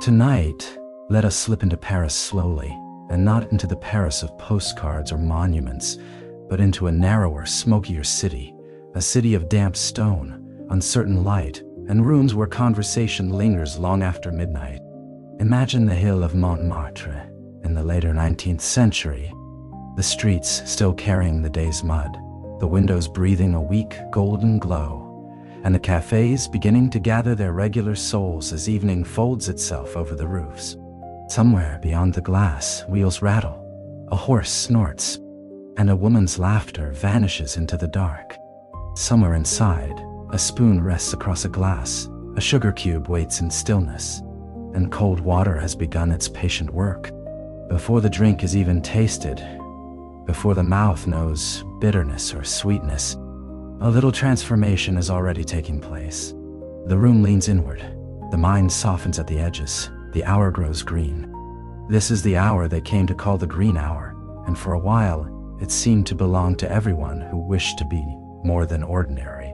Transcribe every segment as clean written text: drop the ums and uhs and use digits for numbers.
Tonight, let us slip into Paris slowly, and not into the Paris of postcards or monuments, but into a narrower, smokier city, a city of damp stone, uncertain light, and rooms where conversation lingers long after midnight. Imagine the hill of Montmartre in the later 19th century, the streets still carrying the day's mud, the windows breathing a weak, golden glow, and the cafés beginning to gather their regular souls as evening folds itself over the roofs. Somewhere beyond the glass, wheels rattle, a horse snorts, and a woman's laughter vanishes into the dark. Somewhere inside, a spoon rests across a glass, a sugar cube waits in stillness, and cold water has begun its patient work. Before the drink is even tasted, before the mouth knows bitterness or sweetness, a little transformation is already taking place. The room leans inward, the mind softens at the edges, the hour grows green. This is the hour they came to call the green hour, and for a while, it seemed to belong to everyone who wished to be more than ordinary.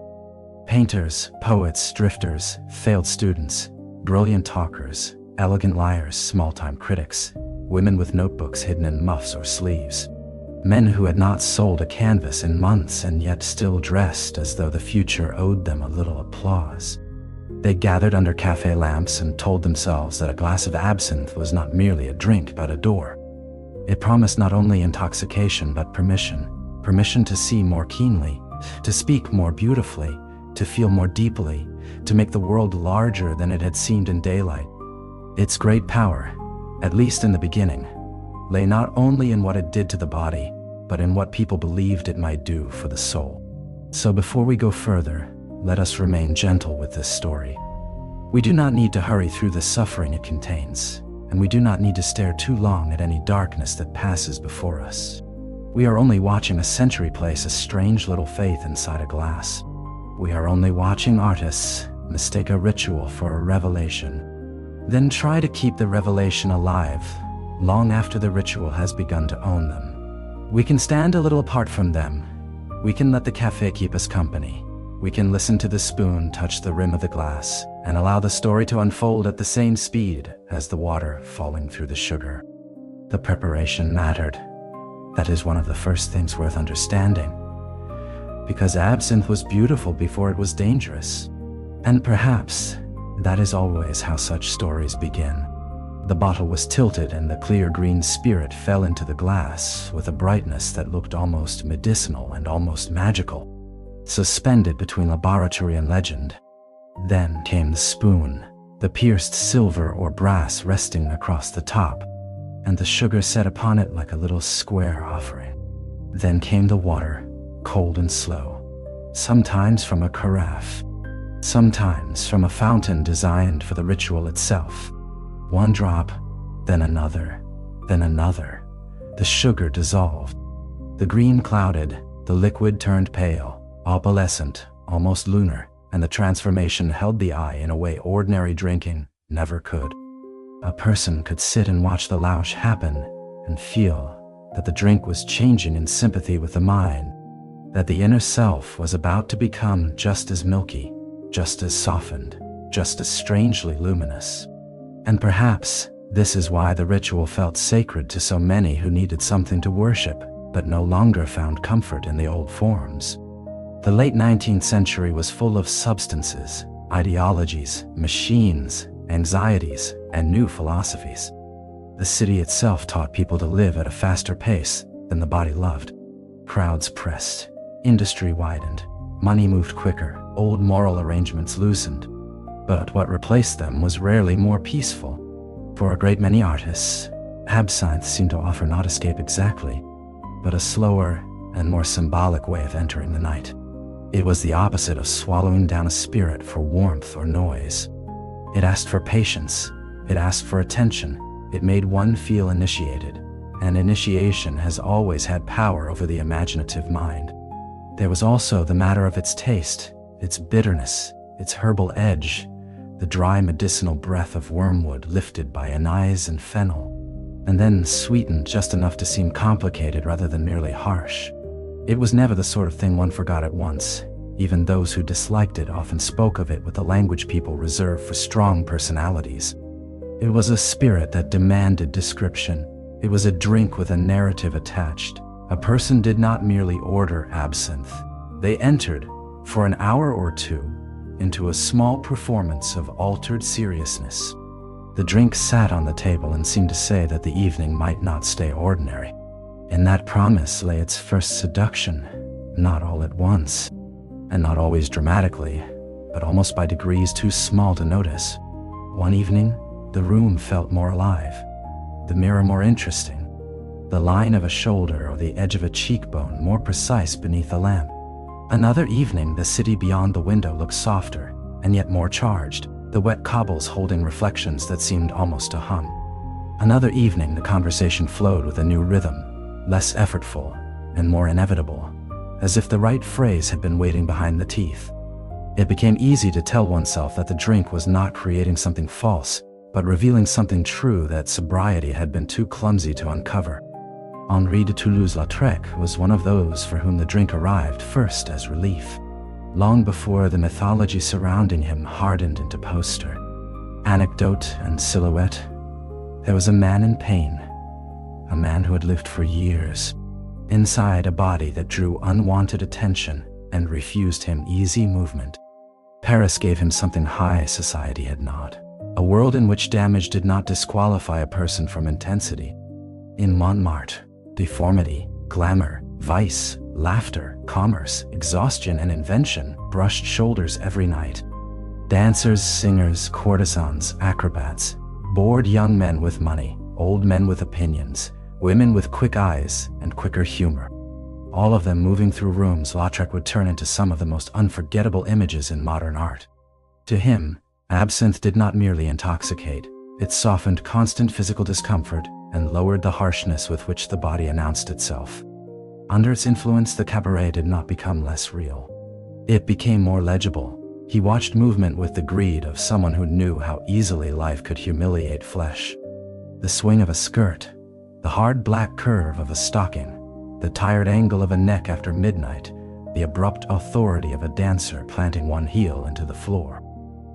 Painters, poets, drifters, failed students, brilliant talkers, elegant liars, small-time critics, women with notebooks hidden in muffs or sleeves, men who had not sold a canvas in months and yet still dressed as though the future owed them a little applause. They gathered under café lamps and told themselves that a glass of absinthe was not merely a drink but a door. It promised not only intoxication but permission to see more keenly, to speak more beautifully, to feel more deeply, to make the world larger than it had seemed in daylight. Its great power, at least in the beginning, lay not only in what it did to the body, but in what people believed it might do for the soul. So before we go further, let us remain gentle with this story. We do not need to hurry through the suffering it contains, and we do not need to stare too long at any darkness that passes before us. We are only watching a century place a strange little faith inside a glass. We are only watching artists mistake a ritual for a revelation, then try to keep the revelation alive long after the ritual has begun to own them. We can stand a little apart from them. We can let the café keep us company. We can listen to the spoon touch the rim of the glass and allow the story to unfold at the same speed as the water falling through the sugar. The preparation mattered. That is one of the first things worth understanding. Because absinthe was beautiful before it was dangerous. And perhaps that is always how such stories begin. The bottle was tilted and the clear green spirit fell into the glass with a brightness that looked almost medicinal and almost magical, suspended between laboratory and legend. Then came the spoon, the pierced silver or brass resting across the top, and the sugar set upon it like a little square offering. Then came the water, cold and slow, sometimes from a carafe, sometimes from a fountain designed for the ritual itself. One drop, then another, then another. The sugar dissolved. The green clouded, the liquid turned pale, opalescent, almost lunar, and the transformation held the eye in a way ordinary drinking never could. A person could sit and watch the louche happen and feel that the drink was changing in sympathy with the mind, that the inner self was about to become just as milky, just as softened, just as strangely luminous. And perhaps this is why the ritual felt sacred to so many who needed something to worship, but no longer found comfort in the old forms. The late 19th century was full of substances, ideologies, machines, anxieties, and new philosophies. The city itself taught people to live at a faster pace than the body loved. Crowds pressed, industry widened, money moved quicker, old moral arrangements loosened. But what replaced them was rarely more peaceful. For a great many artists, absinthe seemed to offer not escape exactly, but a slower and more symbolic way of entering the night. It was the opposite of swallowing down a spirit for warmth or noise. It asked for patience, it asked for attention, it made one feel initiated, and initiation has always had power over the imaginative mind. There was also the matter of its taste, its bitterness, its herbal edge, the dry medicinal breath of wormwood lifted by anise and fennel, and then sweetened just enough to seem complicated rather than merely harsh. It was never the sort of thing one forgot at once. Even those who disliked it often spoke of it with the language people reserve for strong personalities. It was a spirit that demanded description. It was a drink with a narrative attached. A person did not merely order absinthe. They entered, for an hour or two, into a small performance of altered seriousness. The drink sat on the table and seemed to say that the evening might not stay ordinary. In that promise lay its first seduction, not all at once, and not always dramatically, but almost by degrees too small to notice. One evening, the room felt more alive, the mirror more interesting, the line of a shoulder or the edge of a cheekbone more precise beneath the lamp. Another evening, the city beyond the window looked softer, and yet more charged, the wet cobbles holding reflections that seemed almost to hum. Another evening, the conversation flowed with a new rhythm, less effortful and more inevitable, as if the right phrase had been waiting behind the teeth. It became easy to tell oneself that the drink was not creating something false, but revealing something true that sobriety had been too clumsy to uncover. Henri de Toulouse-Lautrec was one of those for whom the drink arrived first as relief, long before the mythology surrounding him hardened into poster, anecdote and silhouette. There was a man in pain, a man who had lived for years, inside a body that drew unwanted attention and refused him easy movement. Paris gave him something high society had not, a world in which damage did not disqualify a person from intensity. In Montmartre, deformity, glamour, vice, laughter, commerce, exhaustion, and invention brushed shoulders every night. Dancers, singers, courtesans, acrobats, bored young men with money, old men with opinions, women with quick eyes and quicker humor. All of them moving through rooms Lautrec would turn into some of the most unforgettable images in modern art. To him, absinthe did not merely intoxicate, it softened constant physical discomfort and lowered the harshness with which the body announced itself. Under its influence, the cabaret did not become less real. It became more legible. He watched movement with the greed of someone who knew how easily life could humiliate flesh. The swing of a skirt, the hard black curve of a stocking, the tired angle of a neck after midnight, the abrupt authority of a dancer planting one heel into the floor.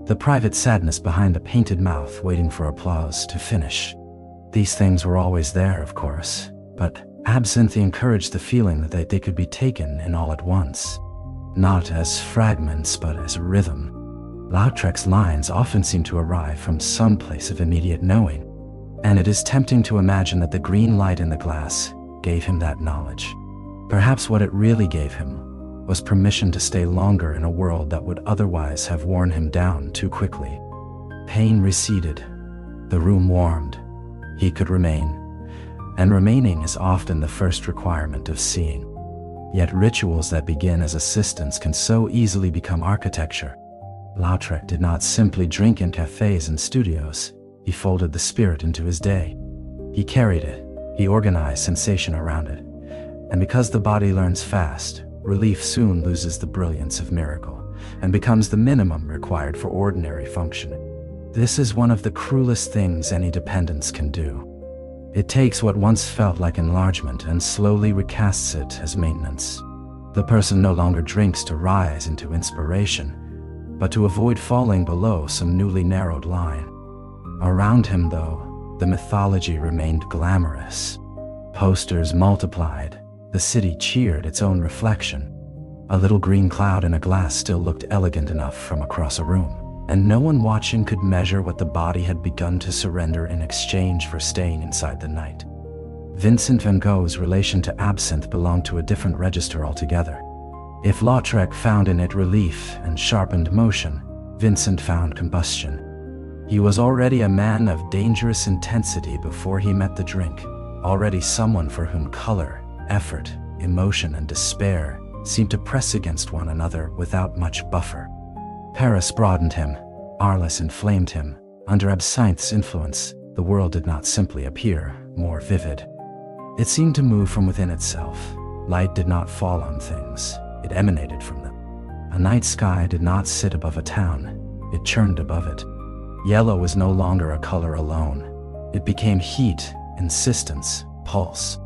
The private sadness behind a painted mouth waiting for applause to finish. These things were always there, of course, but absinthe encouraged the feeling that they could be taken in all at once, not as fragments but as a rhythm. Lautrec's lines often seem to arrive from some place of immediate knowing, and it is tempting to imagine that the green light in the glass gave him that knowledge. Perhaps what it really gave him was permission to stay longer in a world that would otherwise have worn him down too quickly. Pain receded, the room warmed, he could remain, and remaining is often the first requirement of seeing. Yet rituals that begin as assistants can so easily become architecture. Lautrec did not simply drink in cafés and studios, he folded the spirit into his day. He carried it, he organized sensation around it, and because the body learns fast, relief soon loses the brilliance of miracle, and becomes the minimum required for ordinary functioning. This is one of the cruelest things any dependence can do. It takes what once felt like enlargement and slowly recasts it as maintenance. The person no longer drinks to rise into inspiration, but to avoid falling below some newly narrowed line. Around him, though, the mythology remained glamorous. Posters multiplied, the city cheered its own reflection. A little green cloud in a glass still looked elegant enough from across a room, and no one watching could measure what the body had begun to surrender in exchange for staying inside the night. Vincent van Gogh's relation to absinthe belonged to a different register altogether. If Lautrec found in it relief and sharpened motion, Vincent found combustion. He was already a man of dangerous intensity before he met the drink, already someone for whom color, effort, emotion, and despair seemed to press against one another without much buffer. Paris broadened him, Arles inflamed him. Under absinthe's influence, the world did not simply appear more vivid. It seemed to move from within itself. Light did not fall on things, it emanated from them. A night sky did not sit above a town, it churned above it. Yellow was no longer a color alone. It became heat, insistence, pulse.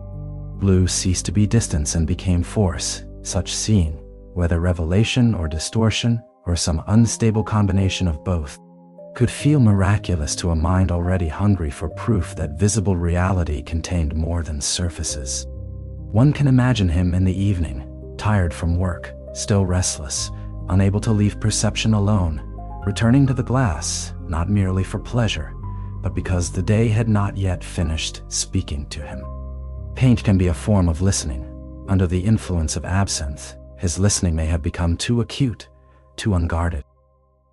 Blue ceased to be distance and became force, such seeing, whether revelation or distortion, or some unstable combination of both, could feel miraculous to a mind already hungry for proof that visible reality contained more than surfaces. One can imagine him in the evening, tired from work, still restless, unable to leave perception alone, returning to the glass, not merely for pleasure, but because the day had not yet finished speaking to him. Paint can be a form of listening. Under the influence of absinthe, his listening may have become too acute, too unguarded.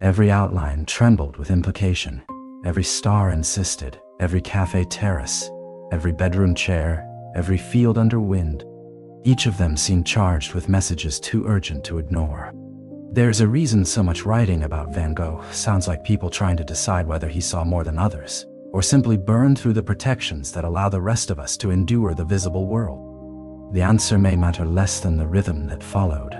Every outline trembled with implication. Every star insisted, every cafe terrace, every bedroom chair, every field under wind. Each of them seemed charged with messages too urgent to ignore. There's a reason so much writing about Van Gogh sounds like people trying to decide whether he saw more than others, or simply burned through the protections that allow the rest of us to endure the visible world. The answer may matter less than the rhythm that followed.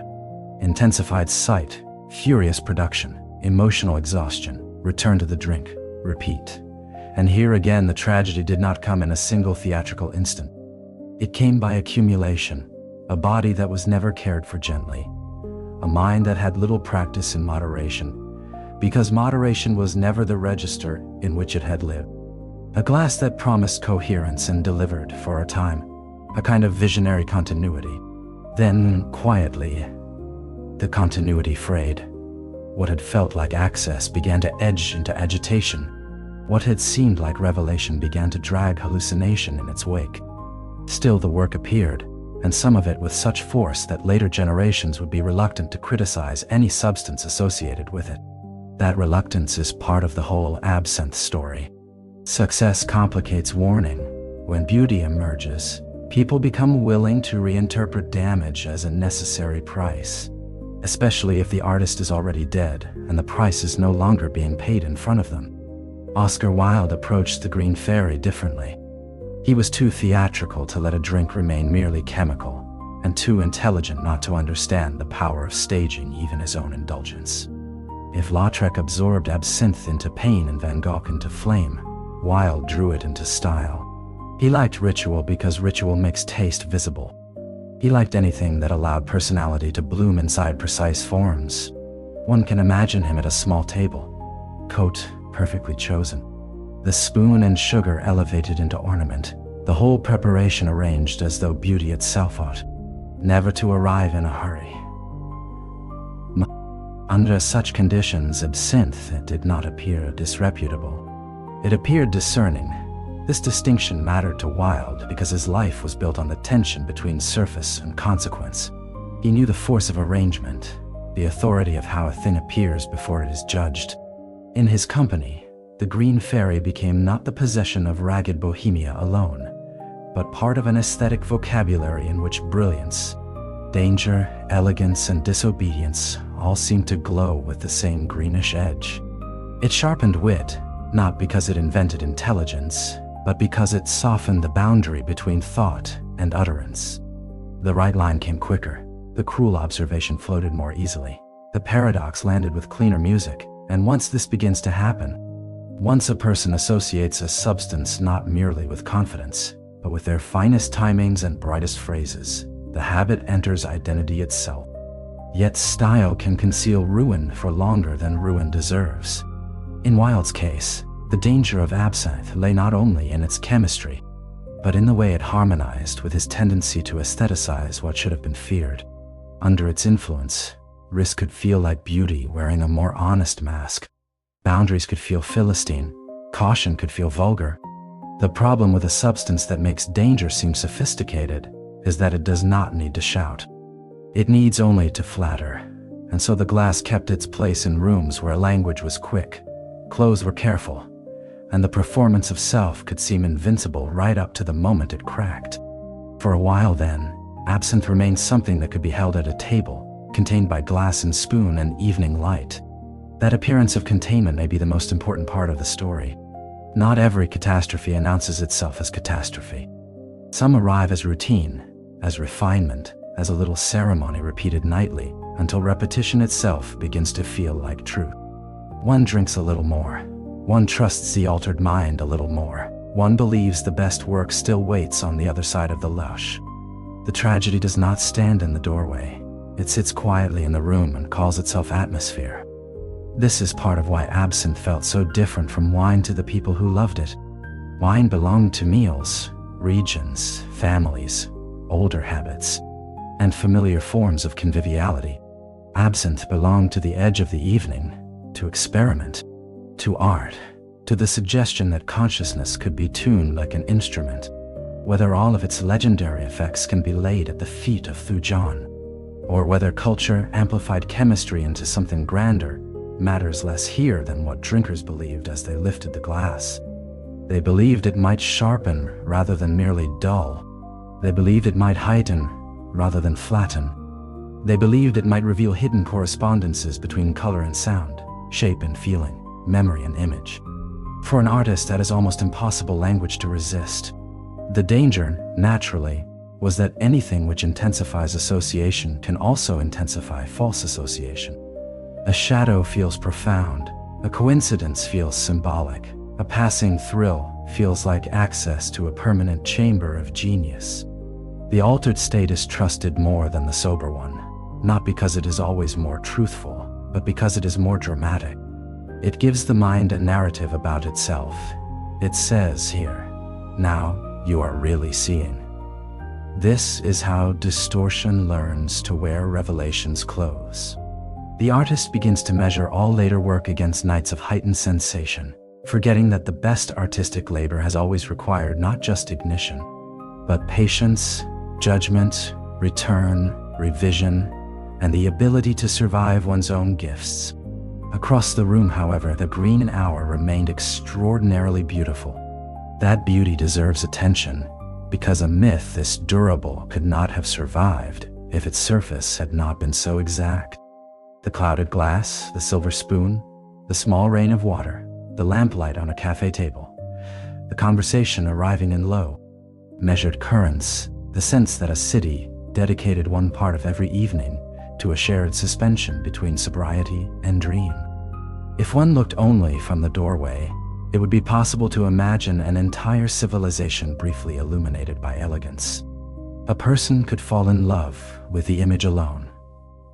Intensified sight, furious production, emotional exhaustion, return to the drink, repeat. And here again the tragedy did not come in a single theatrical instant. It came by accumulation, a body that was never cared for gently, a mind that had little practice in moderation, because moderation was never the register in which it had lived. A glass that promised coherence and delivered, for a time, a kind of visionary continuity. Then, quietly, the continuity frayed. What had felt like access began to edge into agitation. What had seemed like revelation began to drag hallucination in its wake. Still the work appeared, and some of it with such force that later generations would be reluctant to criticize any substance associated with it. That reluctance is part of the whole absinthe story. Success complicates warning. When beauty emerges, people become willing to reinterpret damage as a necessary price, especially if the artist is already dead and the price is no longer being paid in front of them. Oscar Wilde approached the Green Fairy differently. He was too theatrical to let a drink remain merely chemical, and too intelligent not to understand the power of staging even his own indulgence. If Lautrec absorbed absinthe into pain and Van Gogh into flame, Wilde drew it into style. He liked ritual because ritual makes taste visible. He liked anything that allowed personality to bloom inside precise forms. One can imagine him at a small table, coat perfectly chosen, the spoon and sugar elevated into ornament, the whole preparation arranged as though beauty itself ought never to arrive in a hurry. Under such conditions, absinthe did not appear disreputable. It appeared discerning. This distinction mattered to Wilde because his life was built on the tension between surface and consequence. He knew the force of arrangement, the authority of how a thing appears before it is judged. In his company, the Green Fairy became not the possession of ragged bohemia alone, but part of an aesthetic vocabulary in which brilliance, danger, elegance, and disobedience all seemed to glow with the same greenish edge. It sharpened wit, not because it invented intelligence, but because it softened the boundary between thought and utterance. The right line came quicker, the cruel observation floated more easily, the paradox landed with cleaner music, and once this begins to happen, once a person associates a substance not merely with confidence, but with their finest timings and brightest phrases, the habit enters identity itself. Yet style can conceal ruin for longer than ruin deserves. In Wilde's case, the danger of absinthe lay not only in its chemistry, but in the way it harmonized with his tendency to aestheticize what should have been feared. Under its influence, risk could feel like beauty wearing a more honest mask. Boundaries could feel Philistine, caution could feel vulgar. The problem with a substance that makes danger seem sophisticated is that it does not need to shout. It needs only to flatter, and so the glass kept its place in rooms where language was quick, clothes were careful, and the performance of self could seem invincible right up to the moment it cracked. For a while then, absinthe remained something that could be held at a table, contained by glass and spoon and evening light. That appearance of containment may be the most important part of the story. Not every catastrophe announces itself as catastrophe. Some arrive as routine, as refinement, as a little ceremony repeated nightly, until repetition itself begins to feel like truth. One drinks a little more. One trusts the altered mind a little more. One believes the best work still waits on the other side of the lush. The tragedy does not stand in the doorway. It sits quietly in the room and calls itself atmosphere. This is part of why absinthe felt so different from wine to the people who loved it. Wine belonged to meals, regions, families, older habits, and familiar forms of conviviality. Absinthe belonged to the edge of the evening, to experiment, to art, to the suggestion that consciousness could be tuned like an instrument, whether all of its legendary effects can be laid at the feet of Thujan, or whether culture amplified chemistry into something grander, matters less here than what drinkers believed as they lifted the glass. They believed it might sharpen rather than merely dull. They believed it might heighten rather than flatten. They believed it might reveal hidden correspondences between color and sound, shape and feeling, memory and image. For an artist, that is almost impossible language to resist. The danger, naturally, was that anything which intensifies association can also intensify false association. A shadow feels profound, a coincidence feels symbolic, a passing thrill feels like access to a permanent chamber of genius. The altered state is trusted more than the sober one, not because it is always more truthful, but because it is more dramatic. It gives the mind a narrative about itself. It says here, "Now you are really seeing." This is how distortion learns to wear revelation's clothes. The artist begins to measure all later work against nights of heightened sensation, forgetting that the best artistic labor has always required not just ignition, but patience, judgment, return, revision, and the ability to survive one's own gifts. Across the room, however, the green hour remained extraordinarily beautiful. That beauty deserves attention, because a myth this durable could not have survived if its surface had not been so exact. The clouded glass, the silver spoon, the small rain of water, the lamplight on a cafe table, the conversation arriving in low, measured currents, the sense that a city dedicated one part of every evening to a shared suspension between sobriety and dream. If one looked only from the doorway, it would be possible to imagine an entire civilization briefly illuminated by elegance. A person could fall in love with the image alone,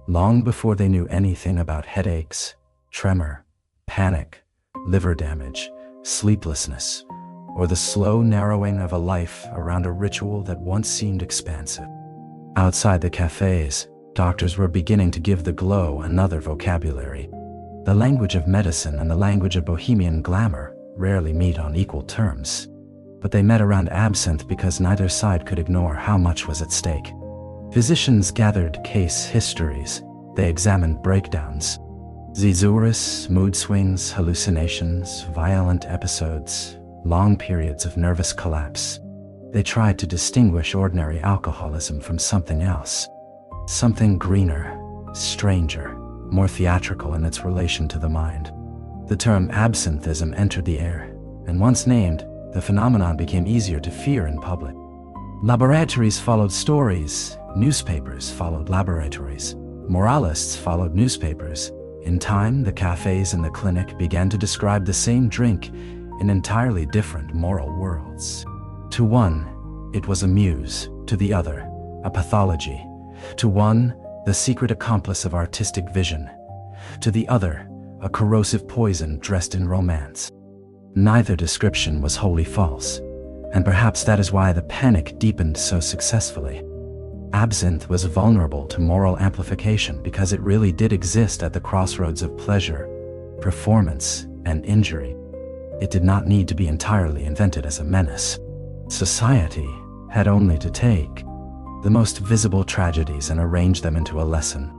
long before they knew anything about headaches, tremor, panic, liver damage, sleeplessness, or the slow narrowing of a life around a ritual that once seemed expansive. Outside the cafes, doctors were beginning to give the glow another vocabulary. The language of medicine and the language of bohemian glamour rarely meet on equal terms, but they met around absinthe because neither side could ignore how much was at stake. Physicians gathered case histories, they examined breakdowns, seizures, mood swings, hallucinations, violent episodes, long periods of nervous collapse. They tried to distinguish ordinary alcoholism from something else, something greener, stranger, more theatrical in its relation to the mind. The term absinthism entered the air, and once named, the phenomenon became easier to fear in public. Laboratories followed stories, newspapers followed laboratories, moralists followed newspapers. In time, the cafes and the clinic began to describe the same drink in entirely different moral worlds. To one, it was a muse; to the other, a pathology; to one, the secret accomplice of artistic vision; to the other, a corrosive poison dressed in romance. Neither description was wholly false, and perhaps that is why the panic deepened so successfully. Absinthe was vulnerable to moral amplification because it really did exist at the crossroads of pleasure, performance, and injury. It did not need to be entirely invented as a menace. Society had only to take the most visible tragedies and arrange them into a lesson.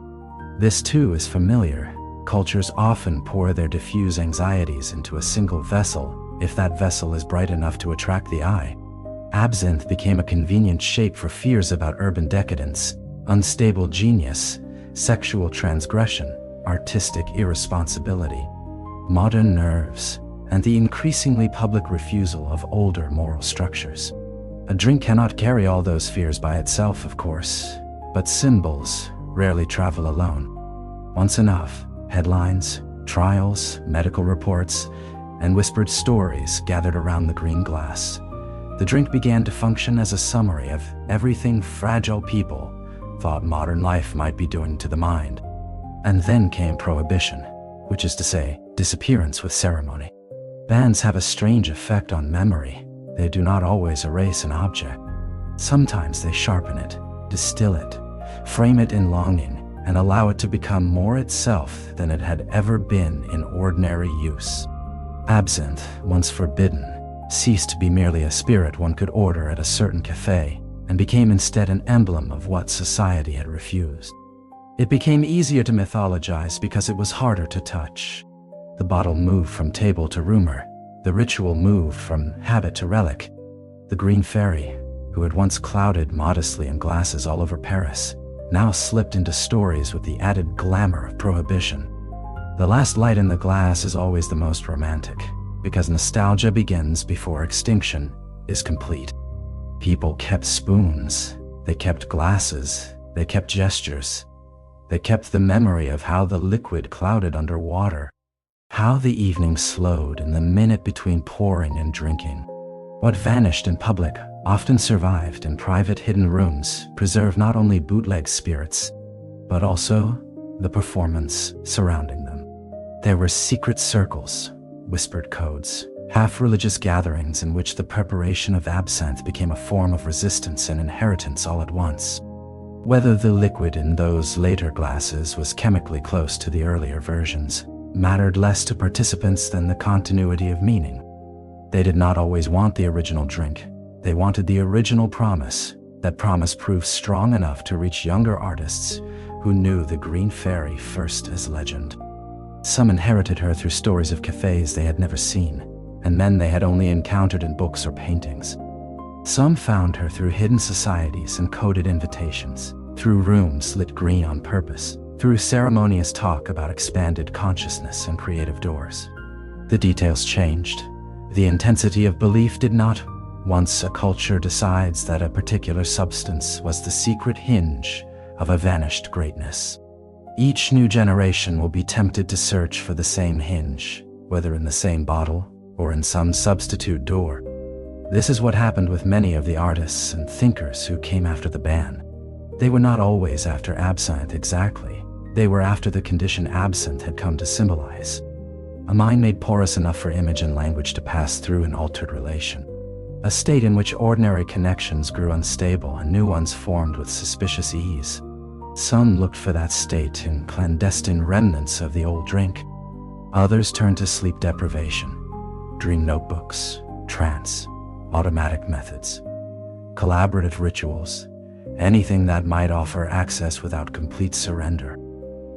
This too is familiar. Cultures often pour their diffuse anxieties into a single vessel, if that vessel is bright enough to attract the eye. Absinthe became a convenient shape for fears about urban decadence, unstable genius, sexual transgression, artistic irresponsibility, modern nerves, and the increasingly public refusal of older moral structures. A drink cannot carry all those fears by itself, of course, but symbols rarely travel alone. Once enough, headlines, trials, medical reports, and whispered stories gathered around the green glass. The drink began to function as a summary of everything fragile people thought modern life might be doing to the mind. And then came prohibition, which is to say, disappearance with ceremony. Bans have a strange effect on memory. They do not always erase an object. Sometimes they sharpen it, distill it, frame it in longing, and allow it to become more itself than it had ever been in ordinary use. Absinthe, once forbidden, ceased to be merely a spirit one could order at a certain café, and became instead an emblem of what society had refused. It became easier to mythologize because it was harder to touch. The bottle moved from table to rumor. The ritual moved from habit to relic. The green fairy, who had once clouded modestly in glasses all over Paris, now slipped into stories with the added glamour of prohibition. The last light in the glass is always the most romantic, because nostalgia begins before extinction is complete. People kept spoons, they kept glasses, they kept gestures. They kept the memory of how the liquid clouded under water, how the evening slowed in the minute between pouring and drinking. What vanished in public often survived in private hidden rooms, preserved not only bootleg spirits, but also the performance surrounding them. There were secret circles, whispered codes, half-religious gatherings in which the preparation of absinthe became a form of resistance and inheritance all at once. Whether the liquid in those later glasses was chemically close to the earlier versions mattered less to participants than the continuity of meaning. They did not always want the original drink. They wanted the original promise. That promise proved strong enough to reach younger artists who knew the Green Fairy first as legend. Some inherited her through stories of cafés they had never seen, and men they had only encountered in books or paintings. Some found her through hidden societies and coded invitations, through rooms lit green on purpose, through ceremonious talk about expanded consciousness and creative doors. The details changed. The intensity of belief did not. Once a culture decides that a particular substance was the secret hinge of a vanished greatness, each new generation will be tempted to search for the same hinge, whether in the same bottle or in some substitute door. This is what happened with many of the artists and thinkers who came after the ban. They were not always after absinthe exactly. They were after the condition absinthe had come to symbolize. A mind made porous enough for image and language to pass through an altered relation. A state in which ordinary connections grew unstable and new ones formed with suspicious ease. Some looked for that state in clandestine remnants of the old drink. Others turned to sleep deprivation, dream notebooks, trance, automatic methods, collaborative rituals, anything that might offer access without complete surrender.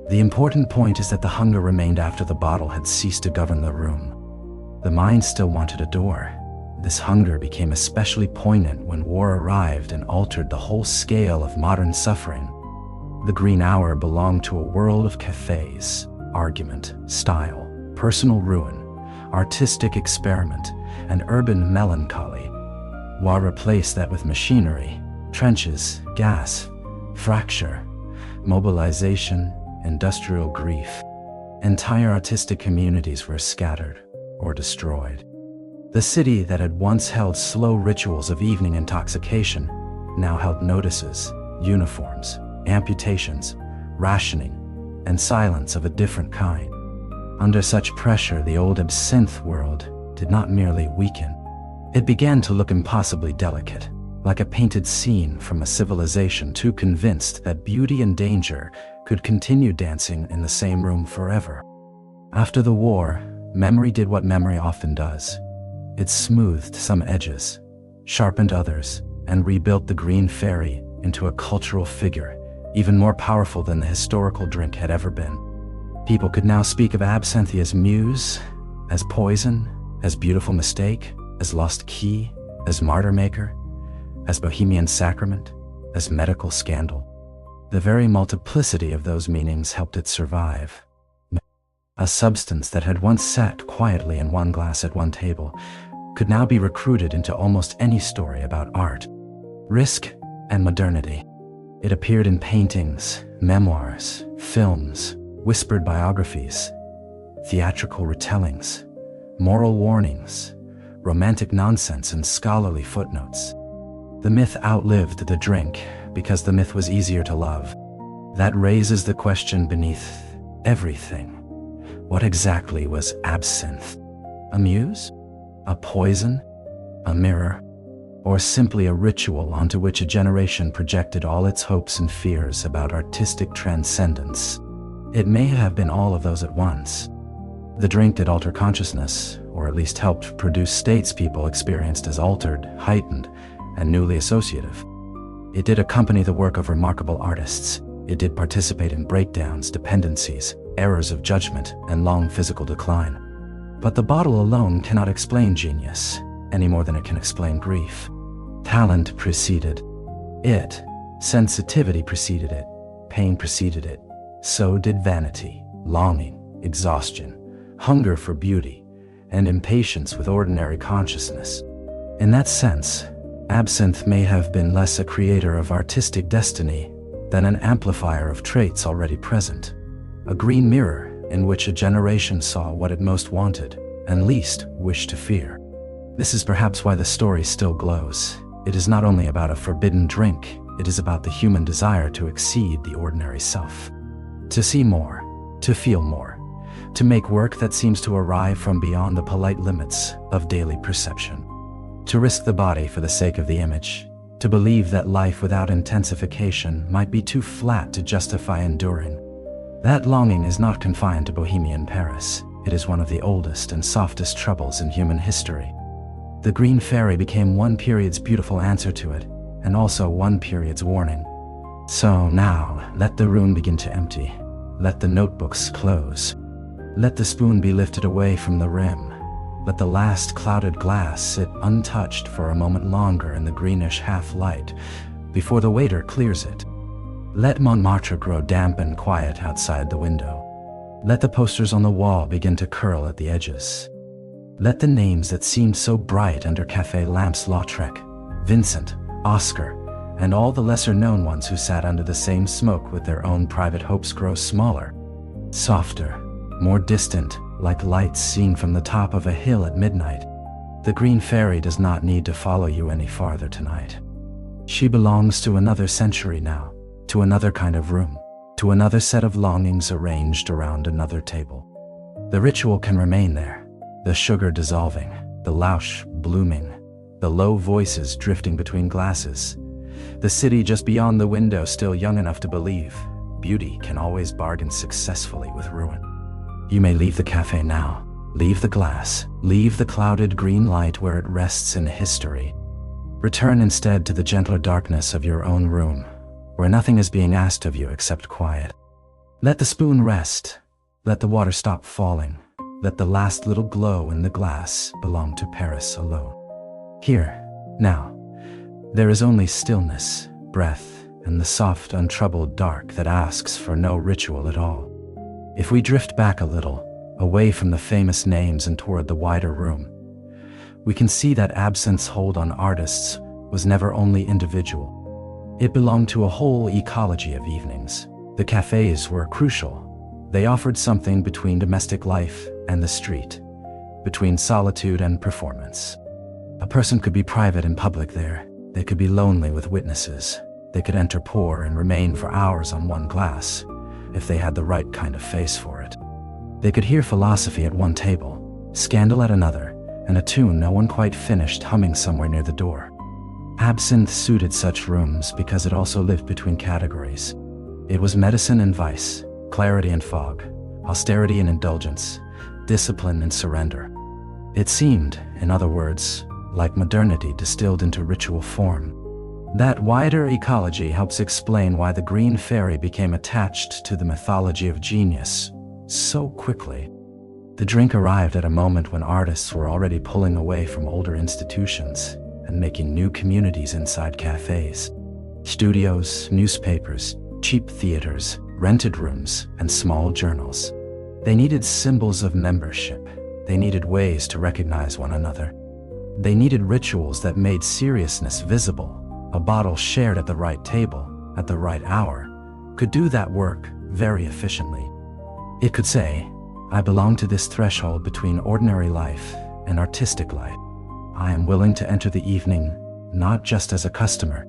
The important point is that the hunger remained after the bottle had ceased to govern the room. The mind still wanted a door. This hunger became especially poignant when war arrived and altered the whole scale of modern suffering. The green hour belonged to a world of cafés, argument, style, personal ruin, artistic experiment, and urban melancholy. War replaced that with machinery, trenches, gas, fracture, mobilization, industrial grief. Entire artistic communities were scattered or destroyed. The city that had once held slow rituals of evening intoxication now held notices, uniforms, amputations, rationing, and silence of a different kind. Under such pressure, the old absinthe world did not merely weaken. It began to look impossibly delicate, like a painted scene from a civilization too convinced that beauty and danger could continue dancing in the same room forever. After the war, memory did what memory often does. It smoothed some edges, sharpened others, and rebuilt the Green Fairy into a cultural figure, even more powerful than the historical drink had ever been. People could now speak of absinthe as muse, as poison, as beautiful mistake, as lost key, as martyr maker, as bohemian sacrament, as medical scandal. The very multiplicity of those meanings helped it survive. A substance that had once sat quietly in one glass at one table could now be recruited into almost any story about art, risk, and modernity. It appeared in paintings, memoirs, films, whispered biographies, theatrical retellings, moral warnings, romantic nonsense, and scholarly footnotes. The myth outlived the drink because the myth was easier to love. That raises the question beneath everything. What exactly was absinthe? A muse? A poison? A mirror? Or simply a ritual onto which a generation projected all its hopes and fears about artistic transcendence? It may have been all of those at once. The drink did alter consciousness, or at least helped produce states people experienced as altered, heightened, and newly associative. It did accompany the work of remarkable artists. It did participate in breakdowns, dependencies, errors of judgment, and long physical decline. But the bottle alone cannot explain genius, any more than it can explain grief. Talent preceded it. Sensitivity preceded it. Pain preceded it. So did vanity, longing, exhaustion, hunger for beauty, and impatience with ordinary consciousness. In that sense, absinthe may have been less a creator of artistic destiny than an amplifier of traits already present. A green mirror in which a generation saw what it most wanted and least wished to fear. This is perhaps why the story still glows. It is not only about a forbidden drink, it is about the human desire to exceed the ordinary self. To see more, to feel more, to make work that seems to arrive from beyond the polite limits of daily perception. To risk the body for the sake of the image, to believe that life without intensification might be too flat to justify enduring. That longing is not confined to Bohemian Paris. It is one of the oldest and softest troubles in human history. The Green Fairy became one period's beautiful answer to it, and also one period's warning. So now, let the room begin to empty. Let the notebooks close. Let the spoon be lifted away from the rim. Let the last clouded glass sit untouched for a moment longer in the greenish half-light before the waiter clears it. Let Montmartre grow damp and quiet outside the window. Let the posters on the wall begin to curl at the edges. Let the names that seemed so bright under café lamps, Lautrec, Vincent, Oscar, and all the lesser-known ones who sat under the same smoke with their own private hopes grow smaller, softer, more distant, like lights seen from the top of a hill at midnight. The Green Fairy does not need to follow you any farther tonight. She belongs to another century now, to another kind of room, to another set of longings arranged around another table. The ritual can remain there, the sugar dissolving, the louche blooming, the low voices drifting between glasses, the city just beyond the window still young enough to believe beauty can always bargain successfully with ruin. You may leave the cafe now, leave the glass, leave the clouded green light where it rests in history. Return instead to the gentler darkness of your own room, where nothing is being asked of you except quiet. Let the spoon rest, let the water stop falling, let the last little glow in the glass belong to Paris alone. Here, now, there is only stillness, breath, and the soft, untroubled dark that asks for no ritual at all. If we drift back a little, away from the famous names and toward the wider room, we can see that absinthe's hold on artists was never only individual. It belonged to a whole ecology of evenings. The cafés were crucial. They offered something between domestic life and the street, between solitude and performance. A person could be private and public there. They could be lonely with witnesses. They could enter poor and remain for hours on one glass, if they had the right kind of face for it. They could hear philosophy at one table, scandal at another, and a tune no one quite finished humming somewhere near the door. Absinthe suited such rooms because it also lived between categories. It was medicine and vice, clarity and fog, austerity and indulgence, discipline and surrender. It seemed, in other words, like modernity distilled into ritual form. That wider ecology helps explain why the Green Fairy became attached to the mythology of genius so quickly. The drink arrived at a moment when artists were already pulling away from older institutions and making new communities inside cafes. Studios, newspapers, cheap theaters, rented rooms, and small journals. They needed symbols of membership. They needed ways to recognize one another. They needed rituals that made seriousness visible. A bottle shared at the right table, at the right hour, could do that work very efficiently. It could say, I belong to this threshold between ordinary life and artistic life. I am willing to enter the evening, not just as a customer,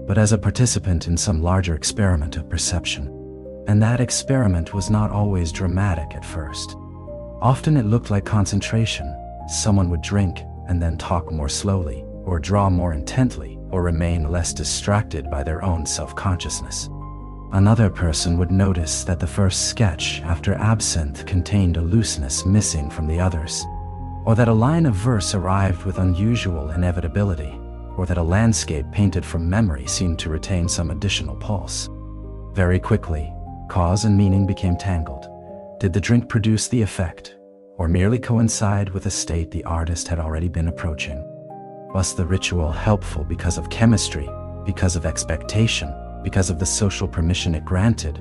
but as a participant in some larger experiment of perception. And that experiment was not always dramatic at first. Often it looked like concentration. Someone would drink and then talk more slowly, or draw more intently, or remain less distracted by their own self-consciousness. Another person would notice that the first sketch after absinthe contained a looseness missing from the others, or that a line of verse arrived with unusual inevitability, or that a landscape painted from memory seemed to retain some additional pulse. Very quickly, cause and meaning became tangled. Did the drink produce the effect, or merely coincide with a state the artist had already been approaching? Was the ritual helpful because of chemistry, because of expectation, because of the social permission it granted,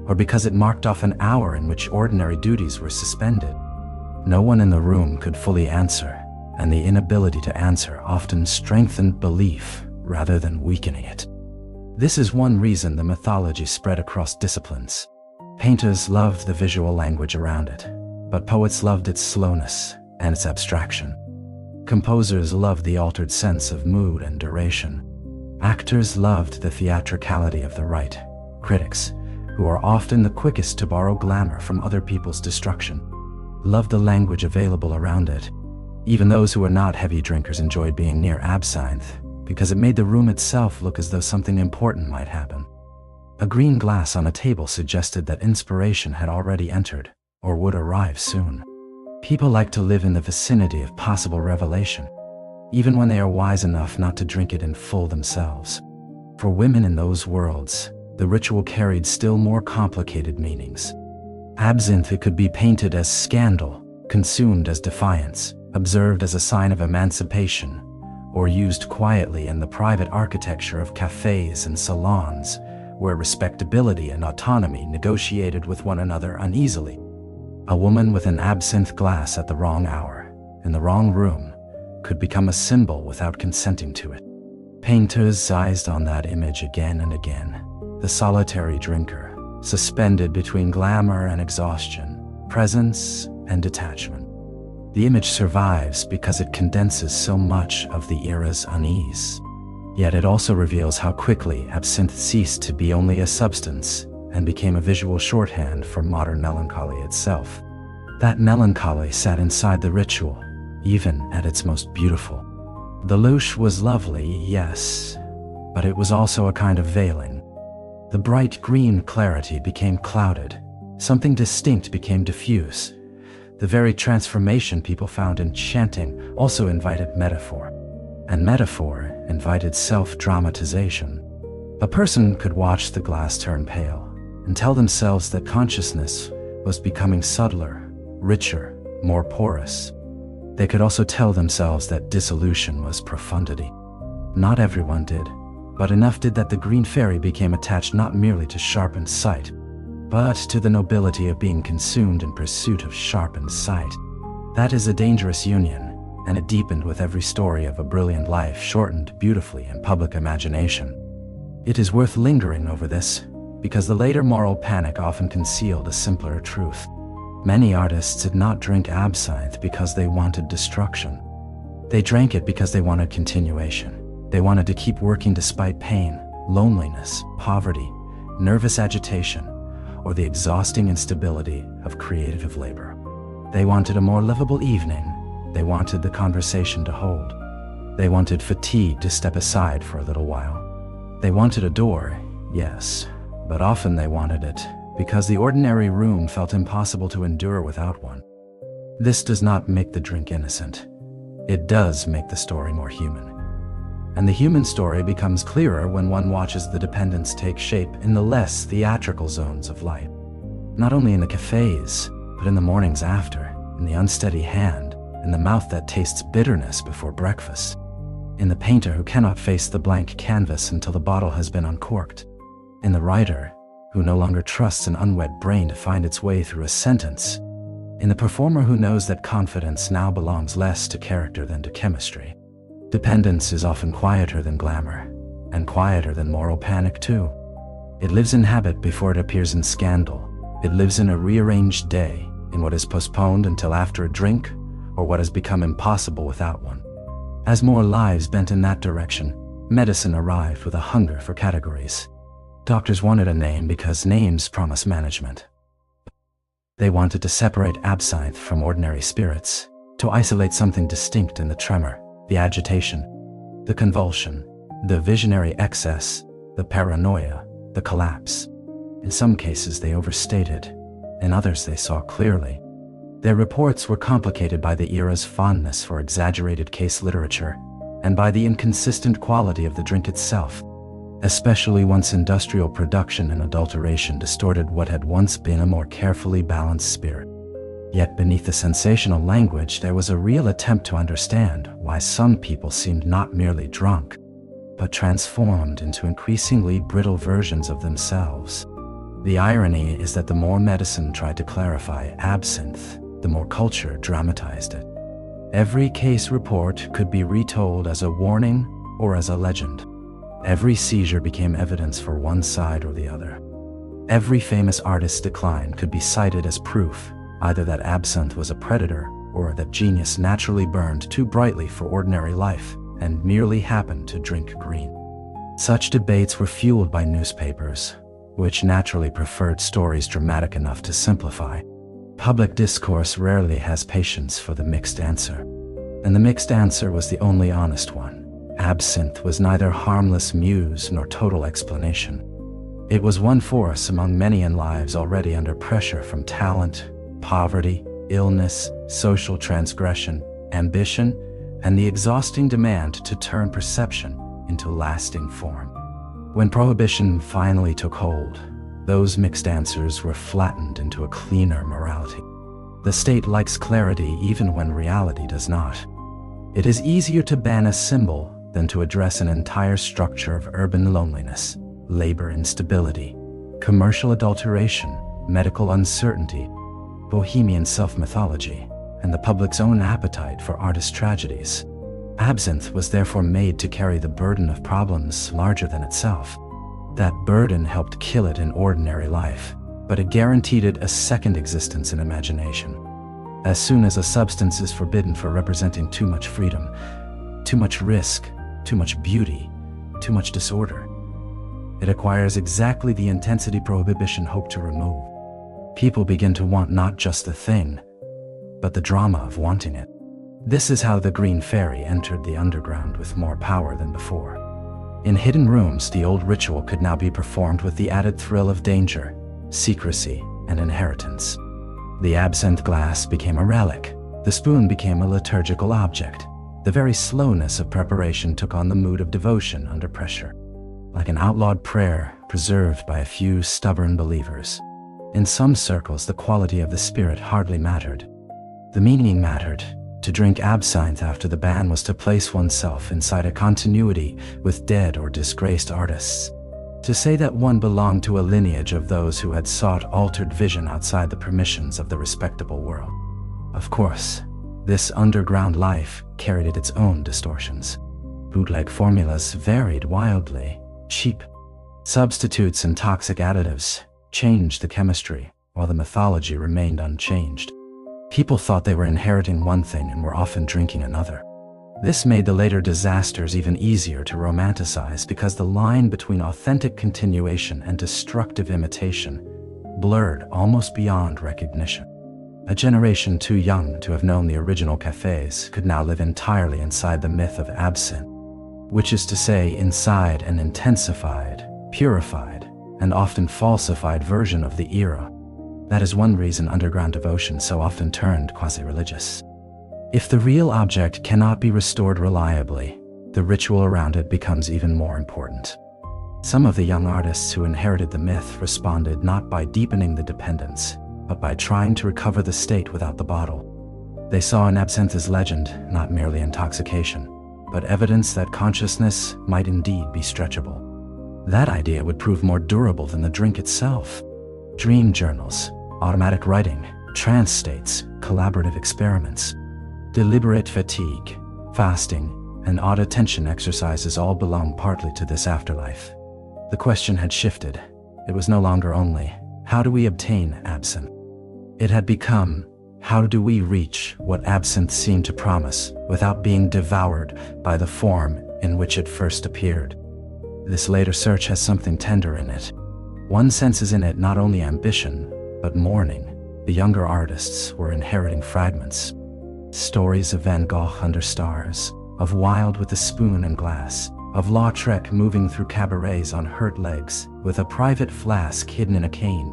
or because it marked off an hour in which ordinary duties were suspended? No one in the room could fully answer, and the inability to answer often strengthened belief rather than weakening it. This is one reason the mythology spread across disciplines. Painters loved the visual language around it, but poets loved its slowness and its abstraction. Composers loved the altered sense of mood and duration. Actors loved the theatricality of the rite. Critics, who are often the quickest to borrow glamour from other people's destruction, loved the language available around it. Even those who were not heavy drinkers enjoyed being near absinthe, because it made the room itself look as though something important might happen. A green glass on a table suggested that inspiration had already entered, or would arrive soon. People like to live in the vicinity of possible revelation, even when they are wise enough not to drink it in full themselves. For women in those worlds, the ritual carried still more complicated meanings. Absinthe could be painted as scandal, consumed as defiance, observed as a sign of emancipation, or used quietly in the private architecture of cafés and salons, where respectability and autonomy negotiated with one another uneasily. A woman with an absinthe glass at the wrong hour, in the wrong room, could become a symbol without consenting to it. Painters seized on that image again and again. The solitary drinker, suspended between glamour and exhaustion, presence and detachment. The image survives because it condenses so much of the era's unease. Yet it also reveals how quickly absinthe ceased to be only a substance and became a visual shorthand for modern melancholy itself. That melancholy sat inside the ritual, even at its most beautiful. The louche was lovely, yes, but it was also a kind of veiling. The bright green clarity became clouded. Something distinct became diffuse. The very transformation people found enchanting also invited metaphor. And metaphor invited self-dramatization. A person could watch the glass turn pale and tell themselves that consciousness was becoming subtler, richer, more porous. They could also tell themselves that dissolution was profundity. Not everyone did, but enough did that the green fairy became attached not merely to sharpened sight, but to the nobility of being consumed in pursuit of sharpened sight. That is a dangerous union, and it deepened with every story of a brilliant life shortened beautifully in public imagination. It is worth lingering over this, because the later moral panic often concealed a simpler truth. Many artists did not drink absinthe because they wanted destruction. They drank it because they wanted continuation. They wanted to keep working despite pain, loneliness, poverty, nervous agitation, or the exhausting instability of creative labor. They wanted a more livable evening. They wanted the conversation to hold. They wanted fatigue to step aside for a little while. They wanted a door, yes, but often they wanted it because the ordinary room felt impossible to endure without one. This does not make the drink innocent. It does make the story more human. And the human story becomes clearer when one watches the dependence take shape in the less theatrical zones of life. Not only in the cafés, but in the mornings after, in the unsteady hand, in the mouth that tastes bitterness before breakfast, in the painter who cannot face the blank canvas until the bottle has been uncorked, in the writer who no longer trusts an unwed brain to find its way through a sentence, in the performer who knows that confidence now belongs less to character than to chemistry. Dependence is often quieter than glamour, and quieter than moral panic too. It lives in habit before it appears in scandal. It lives in a rearranged day, in what is postponed until after a drink, or what has become impossible without one. As more lives bent in that direction, medicine arrived with a hunger for categories. Doctors wanted a name because names promise management. They wanted to separate absinthe from ordinary spirits, to isolate something distinct in the tremor, the agitation, the convulsion, the visionary excess, the paranoia, the collapse. In some cases they overstated, in others they saw clearly. Their reports were complicated by the era's fondness for exaggerated case literature, and by the inconsistent quality of the drink itself, especially once industrial production and adulteration distorted what had once been a more carefully balanced spirit. Yet beneath the sensational language there was a real attempt to understand why some people seemed not merely drunk, but transformed into increasingly brittle versions of themselves. The irony is that the more medicine tried to clarify absinthe, the more culture dramatized it. Every case report could be retold as a warning or as a legend. Every seizure became evidence for one side or the other. Every famous artist's decline could be cited as proof, either that absinthe was a predator or that genius naturally burned too brightly for ordinary life and merely happened to drink green. Such debates were fueled by newspapers, which naturally preferred stories dramatic enough to simplify. Public discourse rarely has patience for the mixed answer. And the mixed answer was the only honest one. Absinthe was neither harmless muse nor total explanation. It was one force among many in lives already under pressure from talent, poverty, illness, social transgression, ambition, and the exhausting demand to turn perception into lasting form. When prohibition finally took hold, those mixed answers were flattened into a cleaner morality. The state likes clarity even when reality does not. It is easier to ban a symbol than to address an entire structure of urban loneliness, labor instability, commercial adulteration, medical uncertainty, bohemian self-mythology, and the public's own appetite for artist tragedies. Absinthe was therefore made to carry the burden of problems larger than itself. That burden helped kill it in ordinary life, but it guaranteed it a second existence in imagination. As soon as a substance is forbidden for representing too much freedom, too much risk, too much beauty, too much disorder, it acquires exactly the intensity prohibition hoped to remove. People begin to want not just the thing, but the drama of wanting it. This is how the Green Fairy entered the underground with more power than before. In hidden rooms, the old ritual could now be performed with the added thrill of danger, secrecy, and inheritance. The absinthe glass became a relic. The spoon became a liturgical object. The very slowness of preparation took on the mood of devotion under pressure, like an outlawed prayer preserved by a few stubborn believers. In some circles, the quality of the spirit hardly mattered. The meaning mattered. To drink absinthe after the ban was to place oneself inside a continuity with dead or disgraced artists. To say that one belonged to a lineage of those who had sought altered vision outside the permissions of the respectable world. Of course, this underground life carried its own distortions. Bootleg formulas varied wildly. Cheap substitutes and toxic additives changed the chemistry, while the mythology remained unchanged. People thought they were inheriting one thing and were often drinking another. This made the later disasters even easier to romanticize because the line between authentic continuation and destructive imitation blurred almost beyond recognition. A generation too young to have known the original cafés could now live entirely inside the myth of absinthe, which is to say inside an intensified, purified, and often falsified version of the era. That is one reason underground devotion so often turned quasi-religious. If the real object cannot be restored reliably, the ritual around it becomes even more important. Some of the young artists who inherited the myth responded not by deepening the dependence, but by trying to recover the state without the bottle. They saw in absinthe's legend not merely intoxication, but evidence that consciousness might indeed be stretchable. That idea would prove more durable than the drink itself. Dream journals, automatic writing, trance states, collaborative experiments, deliberate fatigue, fasting, and odd attention exercises all belong partly to this afterlife. The question had shifted. It was no longer only, how do we obtain absinthe? It had become, how do we reach what absinthe seemed to promise without being devoured by the form in which it first appeared? This later search has something tender in it. One senses in it not only ambition, but mourning. The younger artists were inheriting fragments. Stories of Van Gogh under stars, of Wilde with a spoon and glass, of Lautrec moving through cabarets on hurt legs, with a private flask hidden in a cane,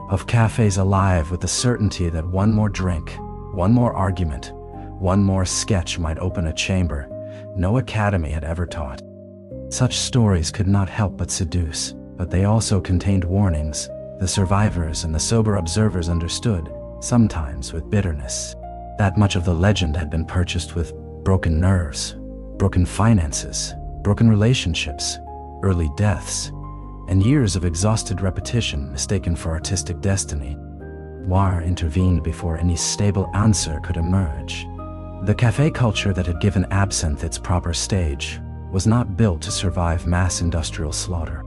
of cafés alive with the certainty that one more drink, one more argument, one more sketch might open a chamber no academy had ever taught. Such stories could not help but seduce, but they also contained warnings. The survivors and the sober observers understood, sometimes with bitterness, that much of the legend had been purchased with broken nerves, broken finances, broken relationships, early deaths, and years of exhausted repetition mistaken for artistic destiny. War intervened before any stable answer could emerge. The café culture that had given absinthe its proper stage was not built to survive mass industrial slaughter.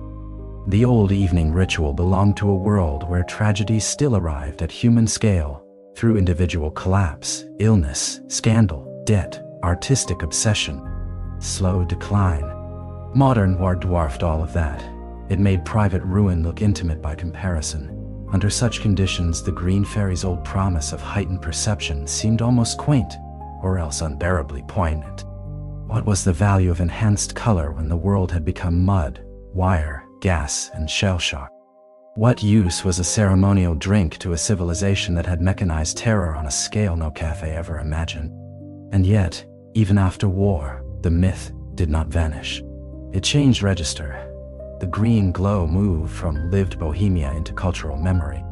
The old evening ritual belonged to a world where tragedy still arrived at human scale through individual collapse, illness, scandal, debt, artistic obsession, slow decline. Modern war dwarfed all of that. It made private ruin look intimate by comparison. Under such conditions, the Green Fairy's old promise of heightened perception seemed almost quaint, or else unbearably poignant. What was the value of enhanced color when the world had become mud, wire, gas, and shell shock? What use was a ceremonial drink to a civilization that had mechanized terror on a scale no café ever imagined? And yet, even after war, the myth did not vanish. It changed register. The green glow moved from lived bohemia into cultural memory.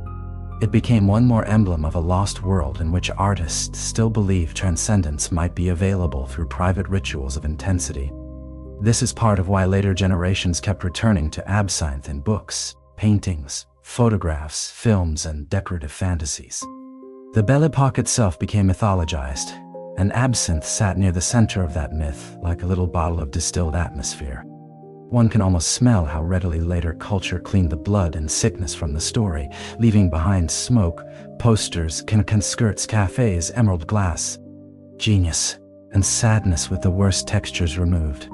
It became one more emblem of a lost world in which artists still believed transcendence might be available through private rituals of intensity. This is part of why later generations kept returning to absinthe in books, paintings, photographs, films, and decorative fantasies. The Belle Époque itself became mythologized, and absinthe sat near the center of that myth like a little bottle of distilled atmosphere. One can almost smell how readily later culture cleaned the blood and sickness from the story, leaving behind smoke, posters, cancan skirts, cafes, emerald glass, genius, and sadness with the worst textures removed.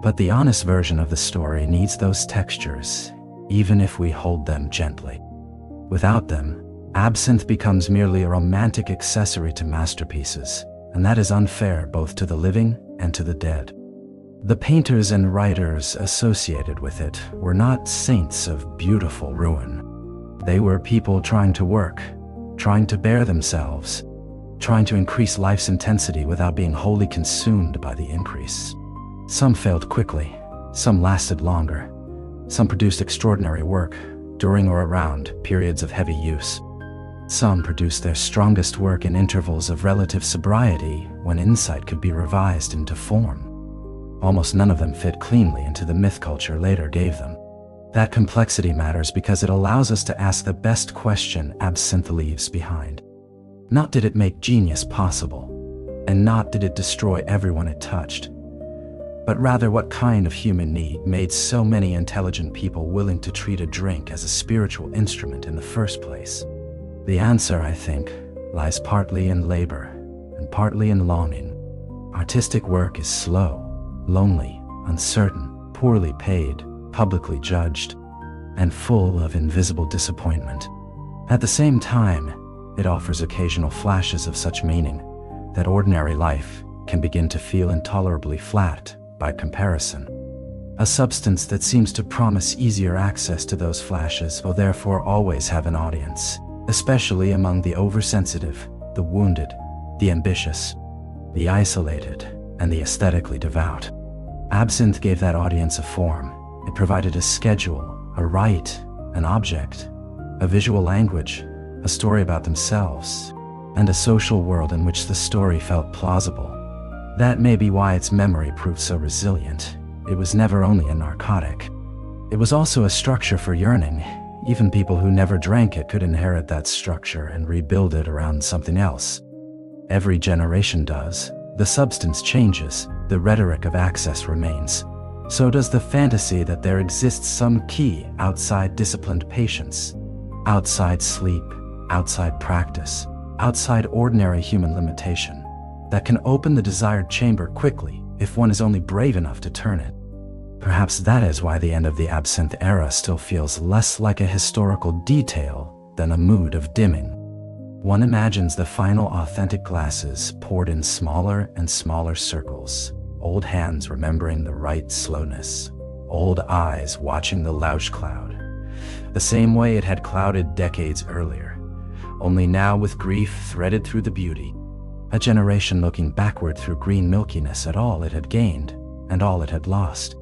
But the honest version of the story needs those textures, even if we hold them gently. Without them, absinthe becomes merely a romantic accessory to masterpieces, and that is unfair both to the living and to the dead. The painters and writers associated with it were not saints of beautiful ruin. They were people trying to work, trying to bear themselves, trying to increase life's intensity without being wholly consumed by the increase. Some failed quickly, some lasted longer, some produced extraordinary work during or around periods of heavy use. Some produced their strongest work in intervals of relative sobriety when insight could be revised into form. Almost none of them fit cleanly into the myth culture later gave them. That complexity matters because it allows us to ask the best question absinthe leaves behind. Not did it make genius possible, and not did it destroy everyone it touched, but rather what kind of human need made so many intelligent people willing to treat a drink as a spiritual instrument in the first place. The answer, I think, lies partly in labor and partly in longing. Artistic work is slow, lonely, uncertain, poorly paid, publicly judged, and full of invisible disappointment. At the same time, it offers occasional flashes of such meaning that ordinary life can begin to feel intolerably flat by comparison. A substance that seems to promise easier access to those flashes will therefore always have an audience, especially among the oversensitive, the wounded, the ambitious, the isolated, and the aesthetically devout. Absinthe gave that audience a form. It provided a schedule, a rite, an object, a visual language, a story about themselves, and a social world in which the story felt plausible. That may be why its memory proved so resilient. It was never only a narcotic. It was also a structure for yearning. Even people who never drank it could inherit that structure and rebuild it around something else. Every generation does. The substance changes, the rhetoric of access remains. So does the fantasy that there exists some key outside disciplined patience, outside sleep, outside practice, outside ordinary human limitation, that can open the desired chamber quickly if one is only brave enough to turn it. Perhaps that is why the end of the absinthe era still feels less like a historical detail than a mood of dimming. One imagines the final authentic glasses poured in smaller and smaller circles, old hands remembering the right slowness, old eyes watching the Lausch cloud, the same way it had clouded decades earlier, only now with grief threaded through the beauty, a generation looking backward through green milkiness at all it had gained and all it had lost.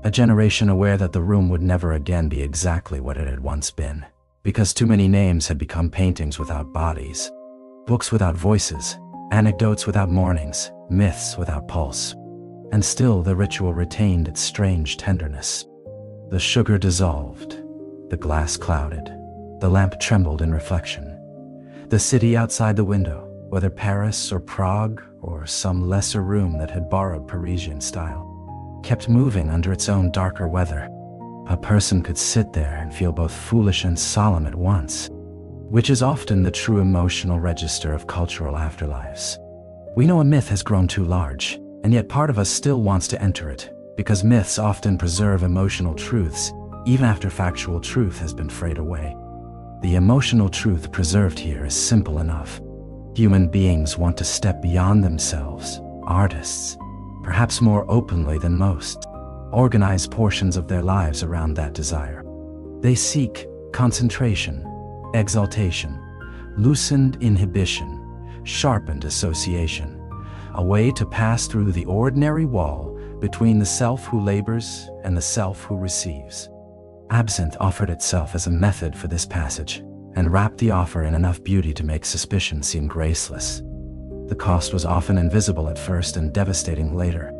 A generation aware that the room would never again be exactly what it had once been, because too many names had become paintings without bodies, books without voices, anecdotes without mournings, myths without pulse. And still the ritual retained its strange tenderness. The sugar dissolved, the glass clouded, the lamp trembled in reflection. The city outside the window, whether Paris or Prague or some lesser room that had borrowed Parisian style, kept moving under its own darker weather. A person could sit there and feel both foolish and solemn at once, which is often the true emotional register of cultural afterlives. We know a myth has grown too large, and yet part of us still wants to enter it, because myths often preserve emotional truths, even after factual truth has been frayed away. The emotional truth preserved here is simple enough. Human beings want to step beyond themselves, artists, perhaps more openly than most, organize portions of their lives around that desire. They seek concentration, exaltation, loosened inhibition, sharpened association, a way to pass through the ordinary wall between the self who labors and the self who receives. Absinthe offered itself as a method for this passage, and wrapped the offer in enough beauty to make suspicion seem graceless. The cost was often invisible at first and devastating later.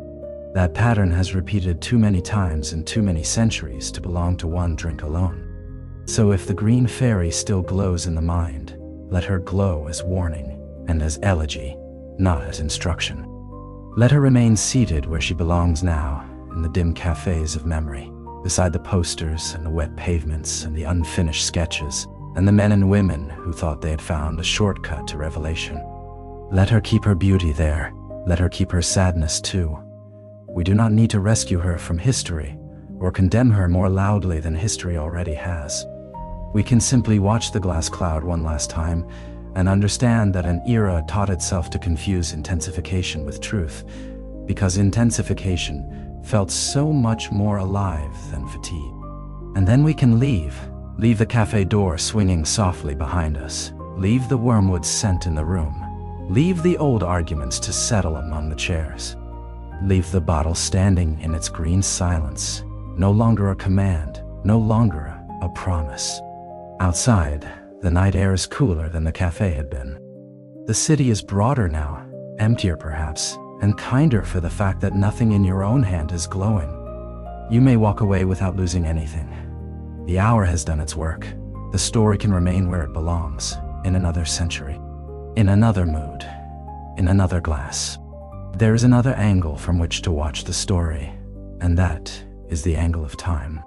That pattern has repeated too many times in too many centuries to belong to one drink alone. So if the green fairy still glows in the mind, let her glow as warning and as elegy, not as instruction. Let her remain seated where she belongs now, in the dim cafés of memory, beside the posters and the wet pavements and the unfinished sketches, and the men and women who thought they had found a shortcut to revelation. Let her keep her beauty there. Let her keep her sadness too. We do not need to rescue her from history, or condemn her more loudly than history already has. We can simply watch the glass cloud one last time and understand that an era taught itself to confuse intensification with truth, because intensification felt so much more alive than fatigue. And then we can leave the cafe door swinging softly behind us, leave the wormwood scent in the room, leave the old arguments to settle among the chairs, leave the bottle standing in its green silence, no longer a command, no longer a promise. Outside, the night air is cooler than the cafe had been. The city is broader now, emptier perhaps, and kinder for the fact that nothing in your own hand is glowing. You may walk away without losing anything. The hour has done its work. The story can remain where it belongs, in another century, in another mood, in another glass. There is another angle from which to watch the story, and that is the angle of time.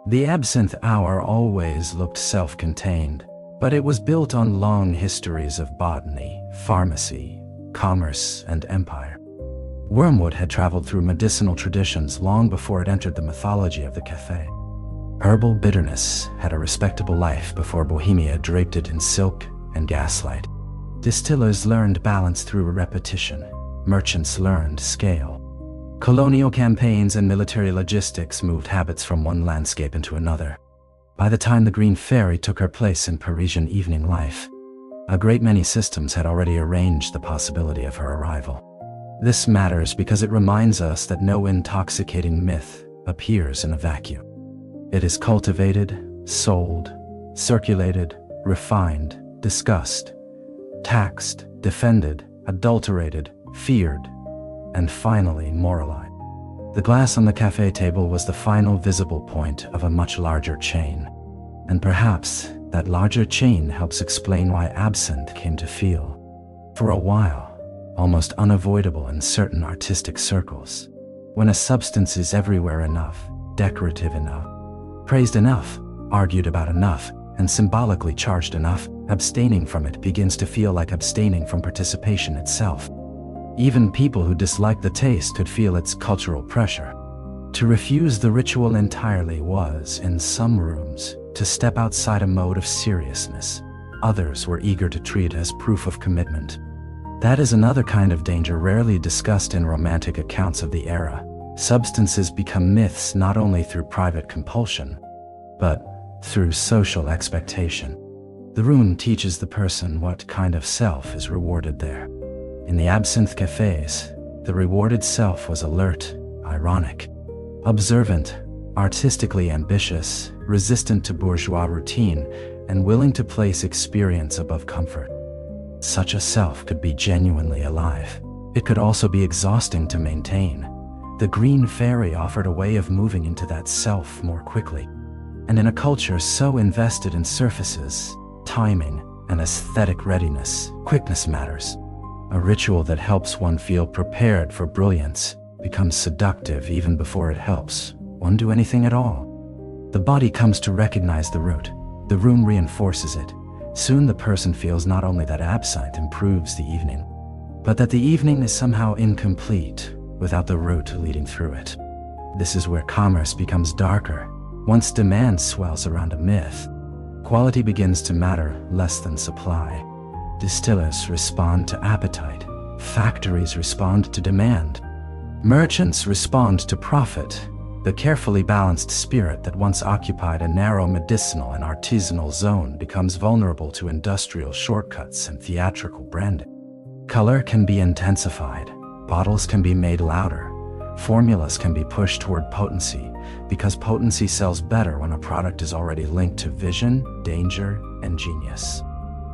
The absinthe hour always looked self-contained, but it was built on long histories of botany, pharmacy, commerce, and empire. Wormwood had traveled through medicinal traditions long before it entered the mythology of the café. Herbal bitterness had a respectable life before Bohemia draped it in silk and gaslight. Distillers learned balance through repetition. Merchants learned scale. Colonial campaigns and military logistics moved habits from one landscape into another. By the time the Green Fairy took her place in Parisian evening life, a great many systems had already arranged the possibility of her arrival. This matters because it reminds us that no intoxicating myth appears in a vacuum. It is cultivated, sold, circulated, refined, discussed, taxed, defended, adulterated, feared, and finally moralized. The glass on the cafe table was the final visible point of a much larger chain, and perhaps that larger chain helps explain why absinthe came to feel, for a while, almost unavoidable in certain artistic circles. When a substance is everywhere enough, decorative enough, praised enough, argued about enough, and symbolically charged enough, abstaining from it begins to feel like abstaining from participation itself. Even people who dislike the taste could feel its cultural pressure. To refuse the ritual entirely was, in some rooms, to step outside a mode of seriousness. Others were eager to treat it as proof of commitment. That is another kind of danger rarely discussed in romantic accounts of the era. Substances become myths not only through private compulsion, but through social expectation. The room teaches the person what kind of self is rewarded there. In the absinthe cafés, the rewarded self was alert, ironic, observant, artistically ambitious, resistant to bourgeois routine, and willing to place experience above comfort. Such a self could be genuinely alive. It could also be exhausting to maintain. The Green Fairy offered a way of moving into that self more quickly. And in a culture so invested in surfaces, timing, and aesthetic readiness, quickness matters. A ritual that helps one feel prepared for brilliance becomes seductive even before it helps one do anything at all. The body comes to recognize the root. The room reinforces it. Soon the person feels not only that absinthe improves the evening, but that the evening is somehow incomplete without the root leading through it. This is where commerce becomes darker. Once demand swells around a myth, quality begins to matter less than supply. Distillers respond to appetite. Factories respond to demand. Merchants respond to profit. The carefully balanced spirit that once occupied a narrow medicinal and artisanal zone becomes vulnerable to industrial shortcuts and theatrical branding. Color can be intensified. Bottles can be made louder. Formulas can be pushed toward potency, because potency sells better when a product is already linked to vision, danger, and genius.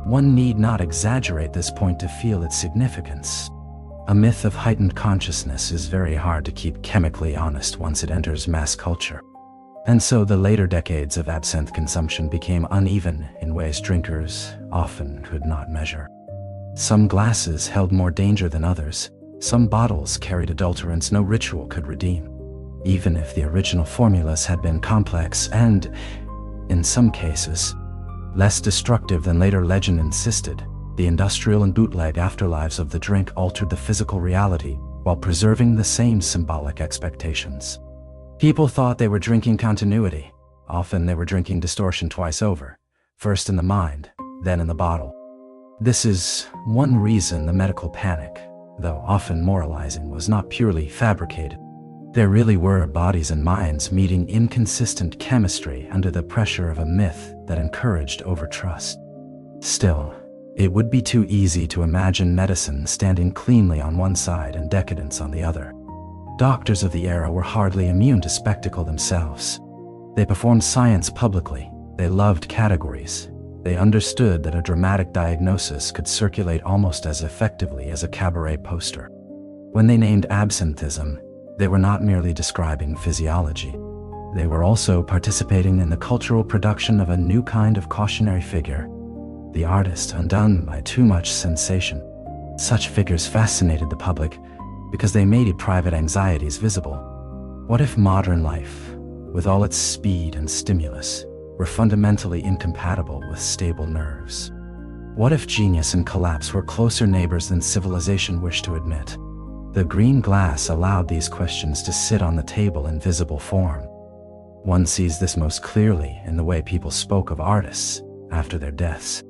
One need not exaggerate this point to feel its significance. A myth of heightened consciousness is very hard to keep chemically honest once it enters mass culture. And so the later decades of absinthe consumption became uneven in ways drinkers often could not measure. Some glasses held more danger than others. Some bottles carried adulterants no ritual could redeem, even if the original formulas had been complex and, in some cases, less destructive than later legend insisted. The industrial and bootleg afterlives of the drink altered the physical reality while preserving the same symbolic expectations. People thought they were drinking continuity. Often they were drinking distortion twice over, first in the mind, then in the bottle. This is one reason the medical panic, though often moralizing, was not purely fabricated. There really were bodies and minds meeting inconsistent chemistry under the pressure of a myth that encouraged overtrust. Still, it would be too easy to imagine medicine standing cleanly on one side and decadence on the other. Doctors of the era were hardly immune to spectacle themselves. They performed science publicly. They loved categories. They understood that a dramatic diagnosis could circulate almost as effectively as a cabaret poster. When they named absinthism, they were not merely describing physiology. They were also participating in the cultural production of a new kind of cautionary figure, the artist undone by too much sensation. Such figures fascinated the public because they made private anxieties visible. What if modern life, with all its speed and stimulus, were fundamentally incompatible with stable nerves? What if genius and collapse were closer neighbors than civilization wished to admit? The green glass allowed these questions to sit on the table in visible form. One sees this most clearly in the way people spoke of artists after their deaths.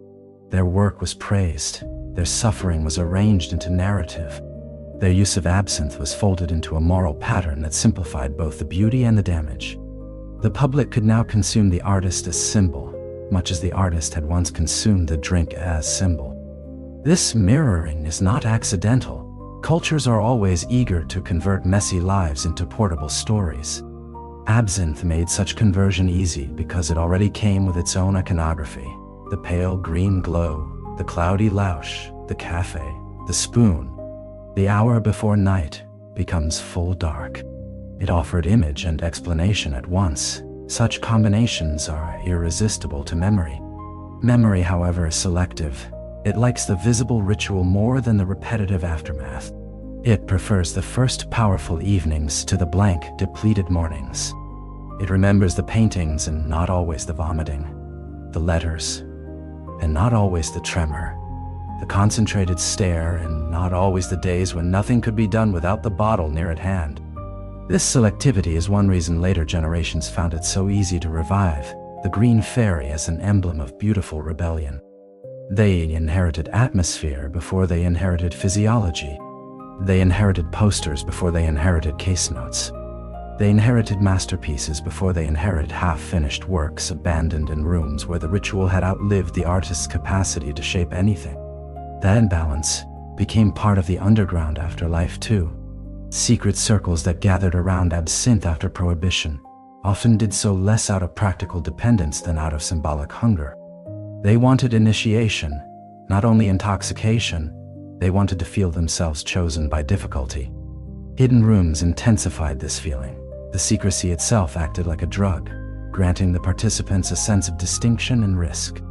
Their work was praised. Their suffering was arranged into narrative. Their use of absinthe was folded into a moral pattern that simplified both the beauty and the damage. The public could now consume the artist as symbol, much as the artist had once consumed the drink as symbol. This mirroring is not accidental. Cultures are always eager to convert messy lives into portable stories. Absinthe made such conversion easy because it already came with its own iconography. The pale green glow, the cloudy louche, the café, the spoon. The hour before night becomes full dark. It offered image and explanation at once. Such combinations are irresistible to memory. Memory, however, is selective. It likes the visible ritual more than the repetitive aftermath. It prefers the first powerful evenings to the blank, depleted mornings. It remembers the paintings and not always the vomiting, the letters, and not always the tremor, the concentrated stare, and not always the days when nothing could be done without the bottle near at hand. This selectivity is one reason later generations found it so easy to revive the green fairy as an emblem of beautiful rebellion. They inherited atmosphere before they inherited physiology. They inherited posters before they inherited case notes. They inherited masterpieces before they inherited half-finished works abandoned in rooms where the ritual had outlived the artist's capacity to shape anything. That imbalance became part of the underground afterlife too. Secret circles that gathered around absinthe after prohibition often did so less out of practical dependence than out of symbolic hunger. They wanted initiation, not only intoxication. They wanted to feel themselves chosen by difficulty. Hidden rooms intensified this feeling. The secrecy itself acted like a drug, granting the participants a sense of distinction and risk.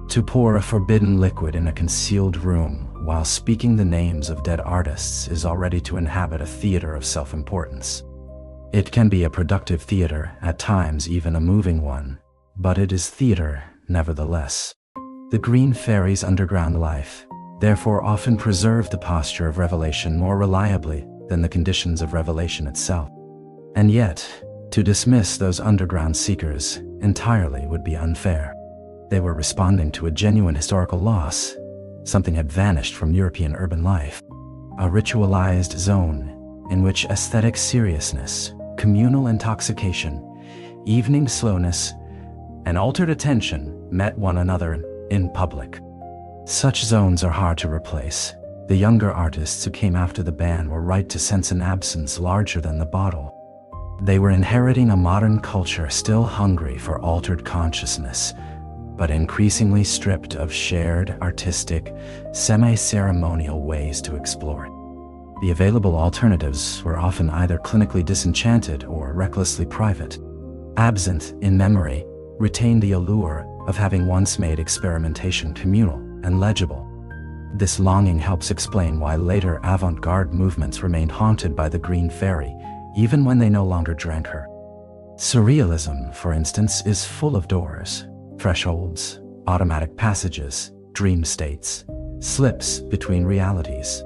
To pour a forbidden liquid in a concealed room while speaking the names of dead artists is already to inhabit a theater of self-importance. It can be a productive theater, at times even a moving one, but it is theater nevertheless. The green fairy's underground life therefore often preserved the posture of revelation more reliably than the conditions of revelation itself. And yet, to dismiss those underground seekers entirely would be unfair. They were responding to a genuine historical loss. Something had vanished from European urban life. A ritualized zone in which aesthetic seriousness, communal intoxication, evening slowness, and altered attention met one another in public. Such zones are hard to replace. The younger artists who came after the ban were right to sense an absence larger than the bottle. They were inheriting a modern culture still hungry for altered consciousness, but increasingly stripped of shared, artistic, semi-ceremonial ways to explore it. The available alternatives were often either clinically disenchanted or recklessly private. Absinthe, in memory, retained the allure of having once made experimentation communal and legible. This longing helps explain why later avant-garde movements remained haunted by the green fairy, even when they no longer drank her. Surrealism, for instance, is full of doors, thresholds, automatic passages, dream states, slips between realities.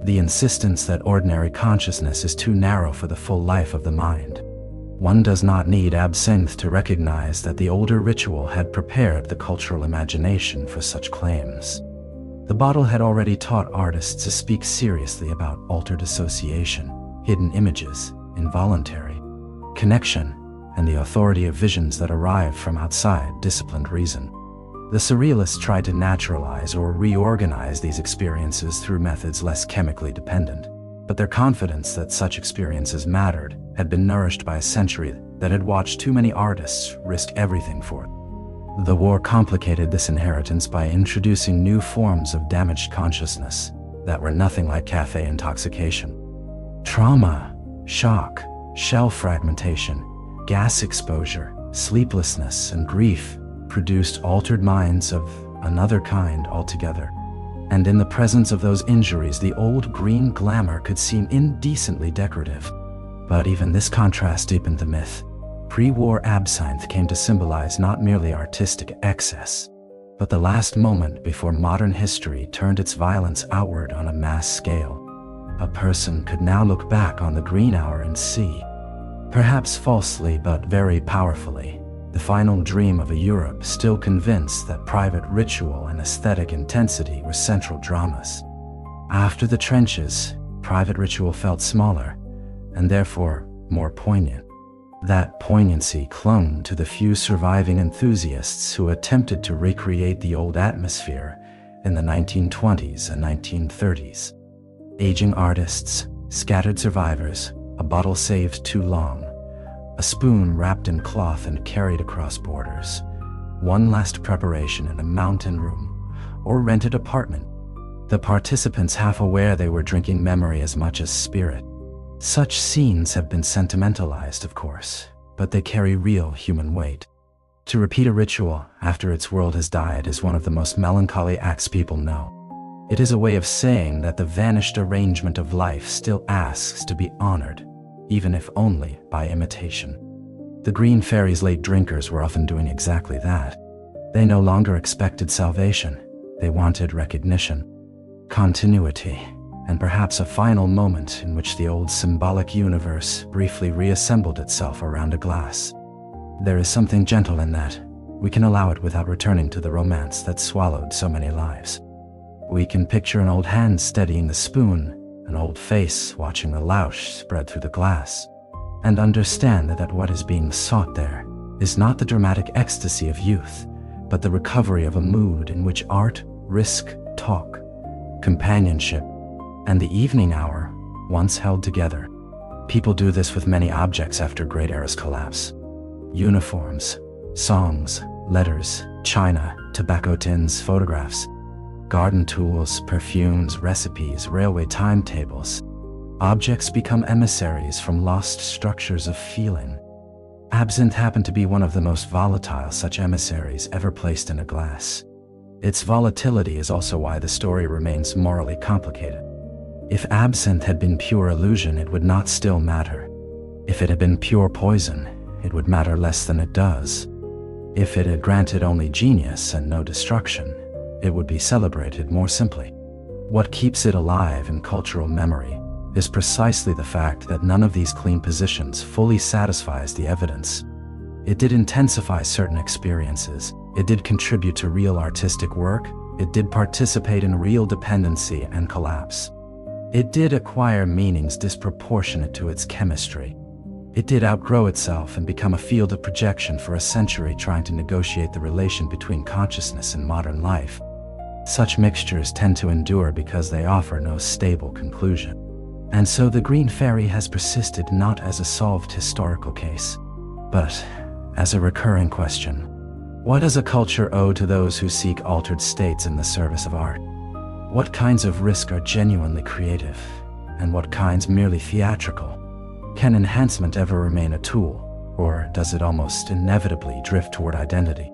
The insistence that ordinary consciousness is too narrow for the full life of the mind. One does not need absinthe to recognize that the older ritual had prepared the cultural imagination for such claims. The bottle had already taught artists to speak seriously about altered association, hidden images, involuntary connection, and the authority of visions that arrive from outside disciplined reason. The surrealists tried to naturalize or reorganize these experiences through methods less chemically dependent, but their confidence that such experiences mattered had been nourished by a century that had watched too many artists risk everything for it. The war complicated this inheritance by introducing new forms of damaged consciousness that were nothing like café intoxication. Trauma, shock, shell fragmentation, gas exposure, sleeplessness, and grief produced altered minds of another kind altogether. And in the presence of those injuries, the old green glamour could seem indecently decorative. But even this contrast deepened the myth. Pre-war absinthe came to symbolize not merely artistic excess, but the last moment before modern history turned its violence outward on a mass scale. A person could now look back on the green hour and see, perhaps falsely but very powerfully, the final dream of a Europe still convinced that private ritual and aesthetic intensity were central dramas. After the trenches, private ritual felt smaller, and therefore more poignant. That poignancy clung to the few surviving enthusiasts who attempted to recreate the old atmosphere in the 1920s and 1930s. Aging artists, scattered survivors, a bottle saved too long, a spoon wrapped in cloth and carried across borders, one last preparation in a mountain room or rented apartment. The participants half aware they were drinking memory as much as spirit. Such scenes have been sentimentalized, of course, but they carry real human weight. To repeat a ritual after its world has died is one of the most melancholy acts people know. It is a way of saying that the vanished arrangement of life still asks to be honored, even if only by imitation. The green fairy's late drinkers were often doing exactly that. They no longer expected salvation. They wanted recognition, continuity, and perhaps a final moment in which the old symbolic universe briefly reassembled itself around a glass. There is something gentle in that. We can allow it without returning to the romance that swallowed so many lives. We can picture an old hand steadying the spoon, an old face watching the louche spread through the glass, and understand that what is being sought there is not the dramatic ecstasy of youth, but the recovery of a mood in which art, risk, talk, companionship, and the evening hour once held together. People do this with many objects after great eras collapse. Uniforms, songs, letters, china, tobacco tins, photographs, garden tools, perfumes, recipes, railway timetables. Objects become emissaries from lost structures of feeling. Absinthe happened to be one of the most volatile such emissaries ever placed in a glass. Its volatility is also why the story remains morally complicated. If absinthe had been pure illusion, it would not still matter. If it had been pure poison, it would matter less than it does. If it had granted only genius and no destruction, it would be celebrated more simply. What keeps it alive in cultural memory is precisely the fact that none of these clean positions fully satisfies the evidence. It did intensify certain experiences, it did contribute to real artistic work, it did participate in real dependency and collapse. It did acquire meanings disproportionate to its chemistry. It did outgrow itself and become a field of projection for a century trying to negotiate the relation between consciousness and modern life. Such mixtures tend to endure because they offer no stable conclusion. And so the Green Fairy has persisted not as a solved historical case, but as a recurring question. What does a culture owe to those who seek altered states in the service of art? What kinds of risk are genuinely creative, and what kinds merely theatrical? Can enhancement ever remain a tool, or does it almost inevitably drift toward identity?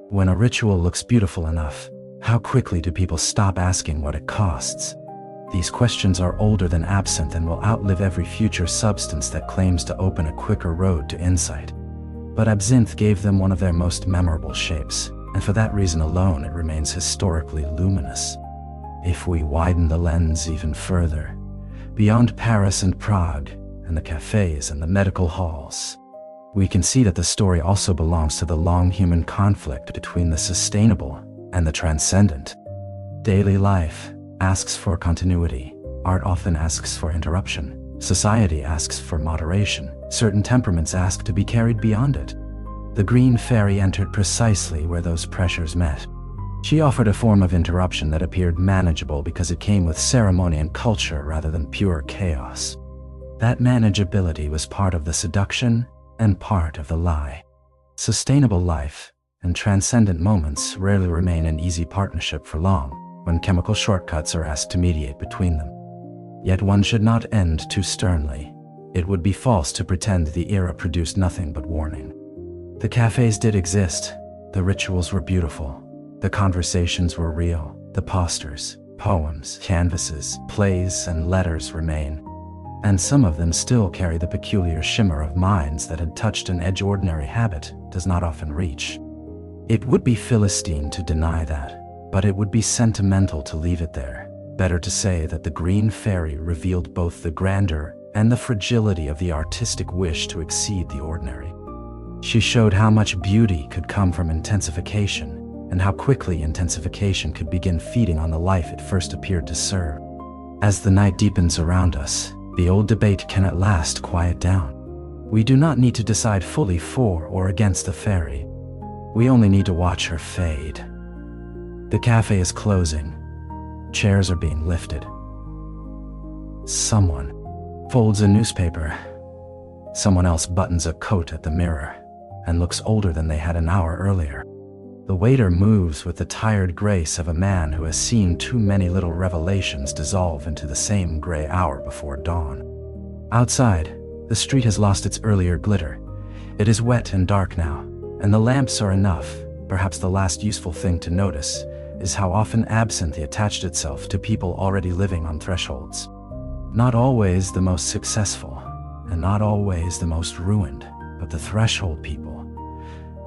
When a ritual looks beautiful enough, how quickly do people stop asking what it costs? These questions are older than absinthe and will outlive every future substance that claims to open a quicker road to insight. But absinthe gave them one of their most memorable shapes, and for that reason alone it remains historically luminous. If we widen the lens even further, beyond Paris and Prague, and the cafés and the medical halls, we can see that the story also belongs to the long human conflict between the sustainable and the transcendent. Daily life asks for continuity. Art often asks for interruption. Society asks for moderation. Certain temperaments ask to be carried beyond it. The Green Fairy entered precisely where those pressures met. She offered a form of interruption that appeared manageable because it came with ceremony and culture rather than pure chaos. That manageability was part of the seduction and part of the lie. Sustainable life and transcendent moments rarely remain in easy partnership for long, when chemical shortcuts are asked to mediate between them. Yet one should not end too sternly. It would be false to pretend the era produced nothing but warning. The cafés did exist, the rituals were beautiful, the conversations were real, the posters, poems, canvases, plays, and letters remain, and some of them still carry the peculiar shimmer of minds that had touched an edge ordinary habit does not often reach. It would be Philistine to deny that, but it would be sentimental to leave it there. Better to say that the Green Fairy revealed both the grandeur and the fragility of the artistic wish to exceed the ordinary. She showed how much beauty could come from intensification, and how quickly intensification could begin feeding on the life it first appeared to serve. As the night deepens around us, the old debate can at last quiet down. We do not need to decide fully for or against the fairy. We only need to watch her fade. The cafe is closing. Chairs are being lifted. Someone folds a newspaper. Someone else buttons a coat at the mirror and looks older than they had an hour earlier. The waiter moves with the tired grace of a man who has seen too many little revelations dissolve into the same gray hour before dawn. Outside, the street has lost its earlier glitter. It is wet and dark now, and the lamps are enough. Perhaps the last useful thing to notice is how often absinthe attached itself to people already living on thresholds. Not always the most successful, and not always the most ruined, but the threshold people.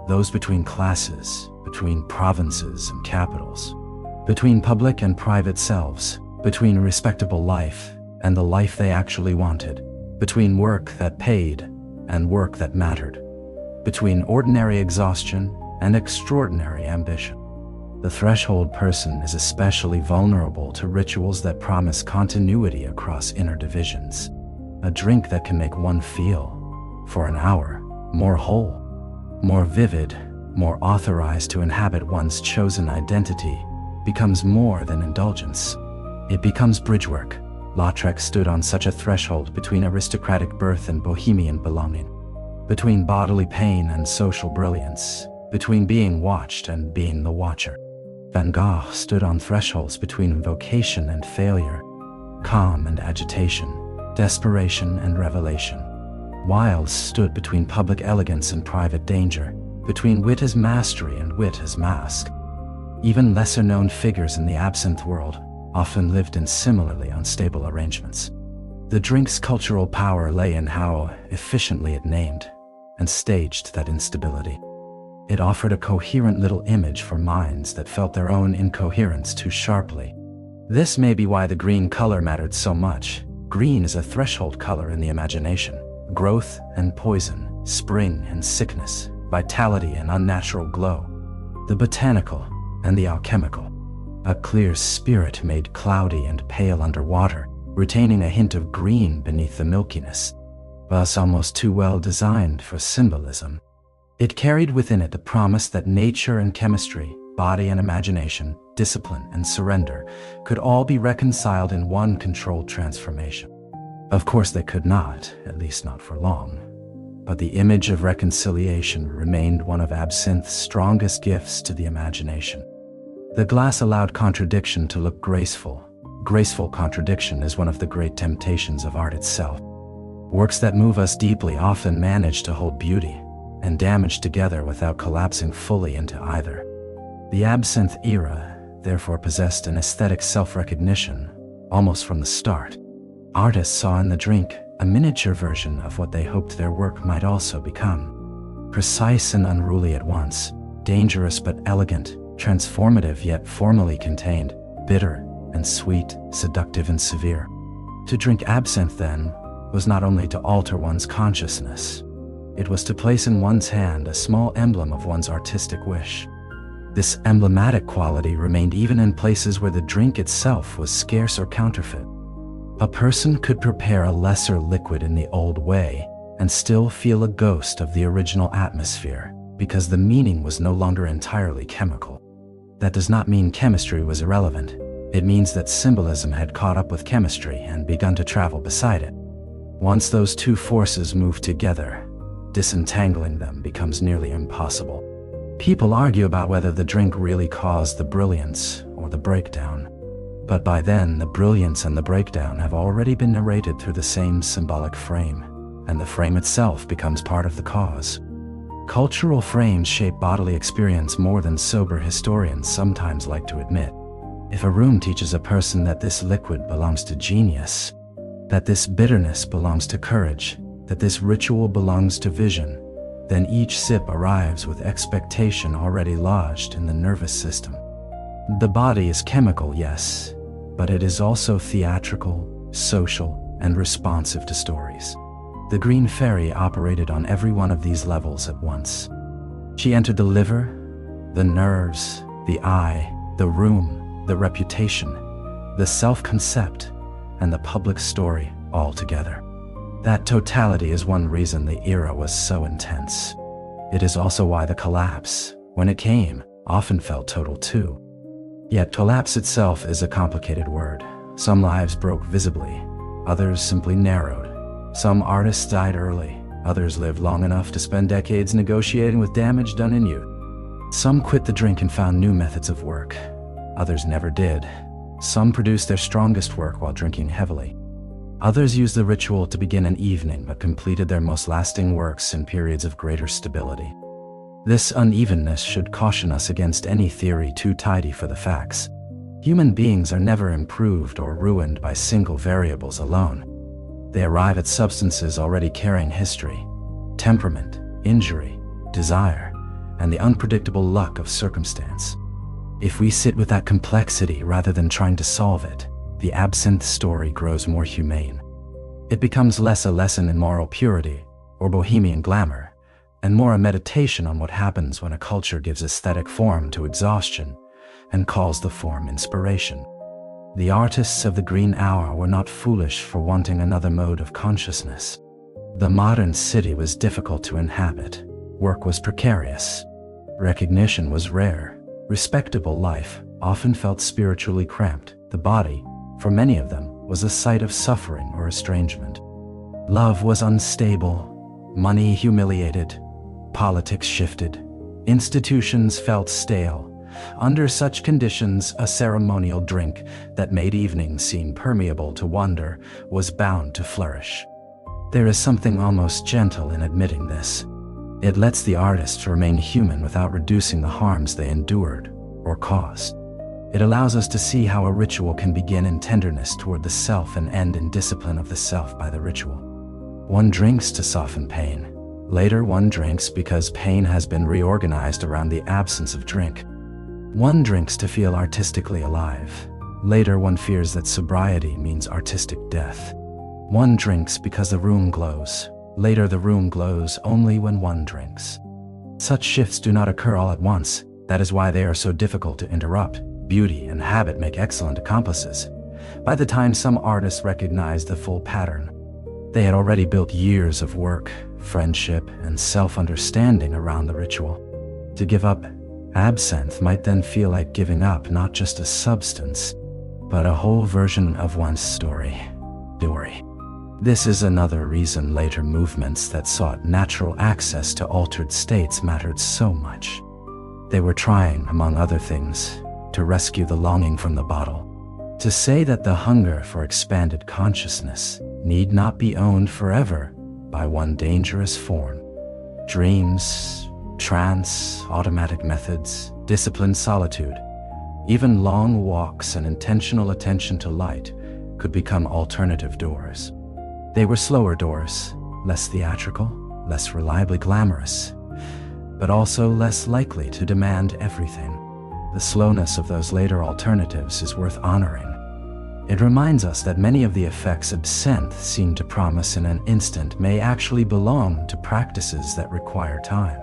Those between classes, between provinces and capitals, between public and private selves, between respectable life and the life they actually wanted, between work that paid and work that mattered, between ordinary exhaustion and extraordinary ambition. The threshold person is especially vulnerable to rituals that promise continuity across inner divisions. A drink that can make one feel, for an hour, more whole, more vivid, more authorized to inhabit one's chosen identity, becomes more than indulgence. It becomes bridgework. Lautrec stood on such a threshold between aristocratic birth and bohemian belonging, between bodily pain and social brilliance, between being watched and being the watcher. Van Gogh stood on thresholds between vocation and failure, calm and agitation, desperation and revelation. Wilde stood between public elegance and private danger, between wit as mastery and wit as mask. Even lesser-known figures in the absinthe world often lived in similarly unstable arrangements. The drink's cultural power lay in how efficiently it named and staged that instability. It offered a coherent little image for minds that felt their own incoherence too sharply. This may be why the green color mattered so much. Green is a threshold color in the imagination. Growth and poison, spring and sickness, vitality and unnatural glow. The botanical and the alchemical. A clear spirit made cloudy and pale under water, retaining a hint of green beneath the milkiness, thus almost too well designed for symbolism. It carried within it the promise that nature and chemistry, body and imagination, discipline and surrender could all be reconciled in one controlled transformation. Of course they could not, at least not for long. But the image of reconciliation remained one of absinthe's strongest gifts to the imagination. The glass allowed contradiction to look graceful. Graceful contradiction is one of the great temptations of art itself. Works that move us deeply often manage to hold beauty and damage together without collapsing fully into either. The absinthe era, therefore, possessed an aesthetic self-recognition, almost from the start. Artists saw in the drink a miniature version of what they hoped their work might also become. Precise and unruly at once, dangerous but elegant, transformative yet formally contained, bitter and sweet, seductive and severe. To drink absinthe, then, was not only to alter one's consciousness, it was to place in one's hand a small emblem of one's artistic wish. This emblematic quality remained even in places where the drink itself was scarce or counterfeit. A person could prepare a lesser liquid in the old way and still feel a ghost of the original atmosphere, because the meaning was no longer entirely chemical. That does not mean chemistry was irrelevant. It means that symbolism had caught up with chemistry and begun to travel beside it. Once those two forces move together, disentangling them becomes nearly impossible. People argue about whether the drink really caused the brilliance or the breakdown. But by then, the brilliance and the breakdown have already been narrated through the same symbolic frame, and the frame itself becomes part of the cause. Cultural frames shape bodily experience more than sober historians sometimes like to admit. If a room teaches a person that this liquid belongs to genius, that this bitterness belongs to courage, that this ritual belongs to vision, then each sip arrives with expectation already lodged in the nervous system. The body is chemical, yes, but it is also theatrical, social, and responsive to stories. The Green Fairy operated on every one of these levels at once. She entered the liver, the nerves, the eye, the room, the reputation, the self-concept, and the public story all together. That totality is one reason the era was so intense. It is also why the collapse, when it came, often felt total too. Yet collapse itself is a complicated word. Some lives broke visibly, others simply narrowed. Some artists died early, others lived long enough to spend decades negotiating with damage done in youth. Some quit the drink and found new methods of work, others never did. Some produced their strongest work while drinking heavily. Others used the ritual to begin an evening but completed their most lasting works in periods of greater stability. This unevenness should caution us against any theory too tidy for the facts. Human beings are never improved or ruined by single variables alone. They arrive at substances already carrying history, temperament, injury, desire, and the unpredictable luck of circumstance. If we sit with that complexity rather than trying to solve it, the absinthe story grows more humane. It becomes less a lesson in moral purity or bohemian glamour, and more a meditation on what happens when a culture gives aesthetic form to exhaustion and calls the form inspiration. The artists of the Green Hour were not foolish for wanting another mode of consciousness. The modern city was difficult to inhabit. Work was precarious. Recognition was rare. Respectable life often felt spiritually cramped. The body, for many of them, was a site of suffering or estrangement. Love was unstable. Money humiliated. Politics shifted. Institutions felt stale. Under such conditions, a ceremonial drink that made evenings seem permeable to wonder was bound to flourish. There is something almost gentle in admitting this. It lets the artists remain human without reducing the harms they endured or caused. It allows us to see how a ritual can begin in tenderness toward the self and end in discipline of the self by the ritual. One drinks to soften pain. Later, one drinks because pain has been reorganized around the absence of drink. One drinks to feel artistically alive. Later, one fears that sobriety means artistic death. One drinks because the room glows. Later, the room glows only when one drinks. Such shifts do not occur all at once. That is why they are so difficult to interrupt. Beauty and habit make excellent accomplices. By the time some artists recognized the full pattern, they had already built years of work, friendship, and self-understanding around the ritual. To give up absinthe might then feel like giving up not just a substance, but a whole version of one's story. This is another reason later movements that sought natural access to altered states mattered so much. They were trying, among other things, to rescue the longing from the bottle, to say that the hunger for expanded consciousness need not be owned forever by one dangerous form. Dreams, trance, automatic methods, disciplined solitude, even long walks and intentional attention to light could become alternative doors. They were slower doors, less theatrical, less reliably glamorous, but also less likely to demand everything. The slowness of those later alternatives is worth honoring. It reminds us that many of the effects absinthe seem to promise in an instant may actually belong to practices that require time.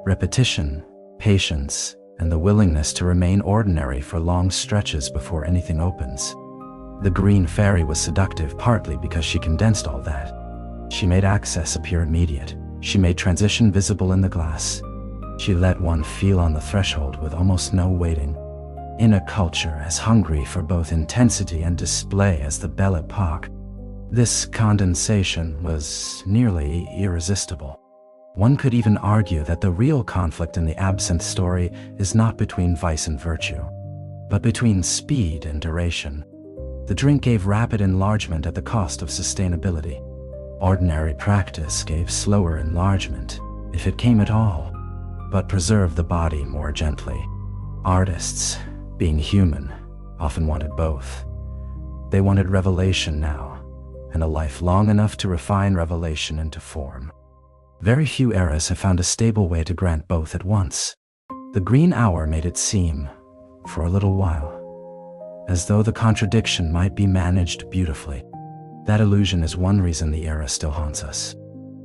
Repetition, patience, and the willingness to remain ordinary for long stretches before anything opens. The Green Fairy was seductive partly because she condensed all that. She made access appear immediate. She made transition visible in the glass. She let one feel on the threshold with almost no waiting. In a culture as hungry for both intensity and display as the Belle Époque, this condensation was nearly irresistible. One could even argue that the real conflict in the absinthe story is not between vice and virtue, but between speed and duration. The drink gave rapid enlargement at the cost of sustainability. Ordinary practice gave slower enlargement, if it came at all, but preserved the body more gently. Artists, being human, often wanted both. They wanted revelation now, and a life long enough to refine revelation into form. Very few eras have found a stable way to grant both at once. The Green Hour made it seem, for a little while, as though the contradiction might be managed beautifully. That illusion is one reason the era still haunts us.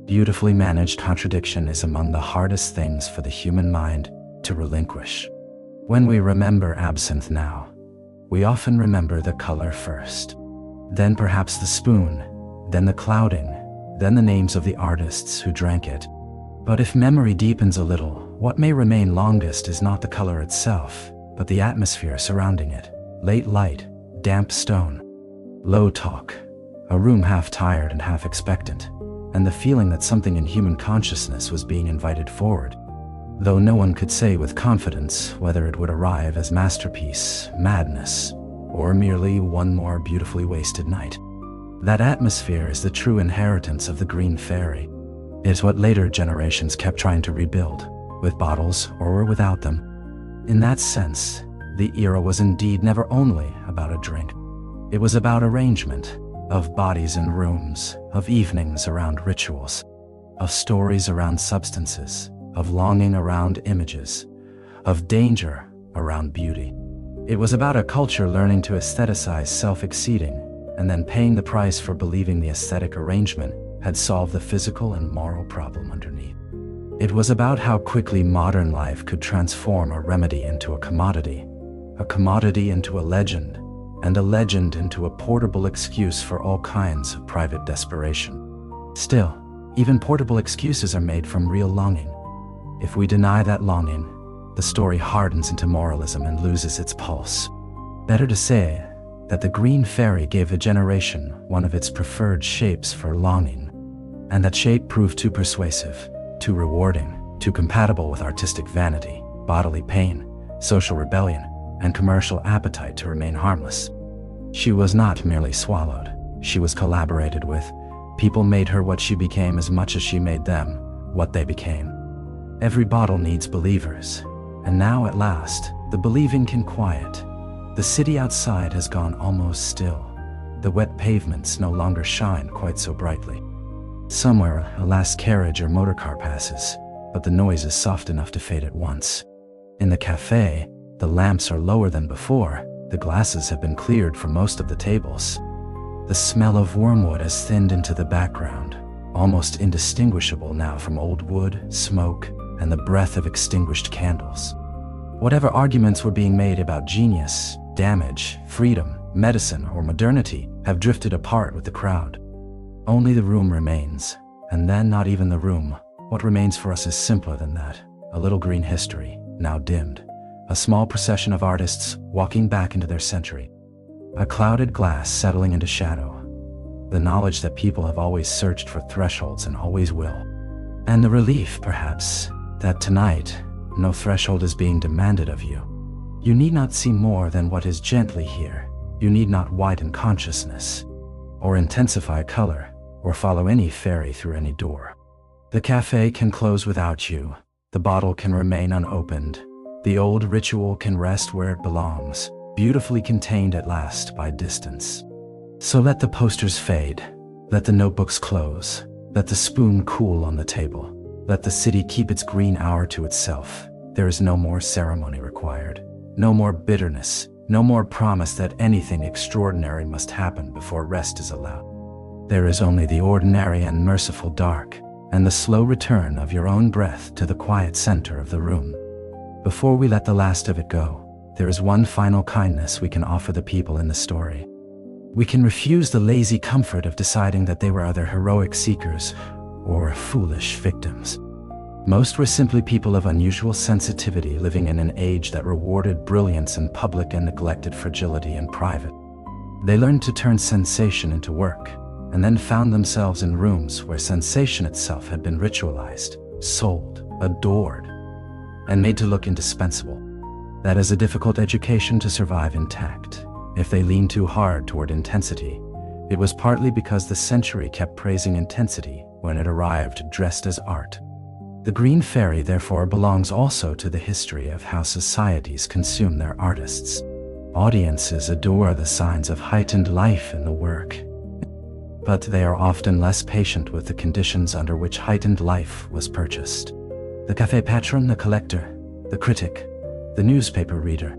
Beautifully managed contradiction is among the hardest things for the human mind to relinquish. When we remember absinthe now, we often remember the color first, then perhaps the spoon, then the clouding, then the names of the artists who drank it. But if memory deepens a little, what may remain longest is not the color itself, but the atmosphere surrounding it. Late light, damp stone, low talk, a room half tired and half expectant, and the feeling that something in human consciousness was being invited forward, though no one could say with confidence whether it would arrive as masterpiece, madness, or merely one more beautifully wasted night. That atmosphere is the true inheritance of the Green Fairy. It's what later generations kept trying to rebuild, with bottles or without them. In that sense, the era was indeed never only about a drink. It was about arrangement, of bodies in rooms, of evenings around rituals, of stories around substances, of longing around images, of danger around beauty. It was about a culture learning to aestheticize self-exceeding, and then paying the price for believing the aesthetic arrangement had solved the physical and moral problem underneath. It was about how quickly modern life could transform a remedy into a commodity into a legend, and a legend into a portable excuse for all kinds of private desperation. Still, even portable excuses are made from real longing. If we deny that longing, the story hardens into moralism and loses its pulse. Better to say that the green fairy gave a generation one of its preferred shapes for longing, and that shape proved too persuasive, too rewarding, too compatible with artistic vanity, bodily pain, social rebellion, and commercial appetite to remain harmless. She was not merely swallowed, she was collaborated with. People made her what she became as much as she made them what they became. Every bottle needs believers, and now at last, the believing can quiet. The city outside has gone almost still. The wet pavements no longer shine quite so brightly. Somewhere, a last carriage or motorcar passes, but the noise is soft enough to fade at once. In the café, the lamps are lower than before, the glasses have been cleared from most of the tables. The smell of wormwood has thinned into the background, almost indistinguishable now from old wood, smoke, and the breath of extinguished candles. Whatever arguments were being made about genius, damage, freedom, medicine, or modernity have drifted apart with the crowd. Only the room remains, and then not even the room. What remains for us is simpler than that. A little green history, now dimmed. A small procession of artists walking back into their century. A clouded glass settling into shadow. The knowledge that people have always searched for thresholds and always will. And the relief, perhaps, that tonight, no threshold is being demanded of you. You need not see more than what is gently here. You need not widen consciousness, or intensify color, or follow any fairy through any door. The café can close without you. The bottle can remain unopened. The old ritual can rest where it belongs, beautifully contained at last by distance. So let the posters fade. Let the notebooks close. Let the spoon cool on the table. Let the city keep its green hour to itself. There is no more ceremony required. No more bitterness. No more promise that anything extraordinary must happen before rest is allowed. There is only the ordinary and merciful dark, and the slow return of your own breath to the quiet center of the room. Before we let the last of it go, there is one final kindness we can offer the people in the story. We can refuse the lazy comfort of deciding that they were either heroic seekers or foolish victims. Most were simply people of unusual sensitivity living in an age that rewarded brilliance in public and neglected fragility in private. They learned to turn sensation into work, and then found themselves in rooms where sensation itself had been ritualized, sold, adored, and made to look indispensable. That is a difficult education to survive intact. If they leaned too hard toward intensity, it was partly because the century kept praising intensity when it arrived dressed as art. The green fairy therefore belongs also to the history of how societies consume their artists. Audiences adore the signs of heightened life in the work, but they are often less patient with the conditions under which heightened life was purchased. The café patron, the collector, the critic, the newspaper reader,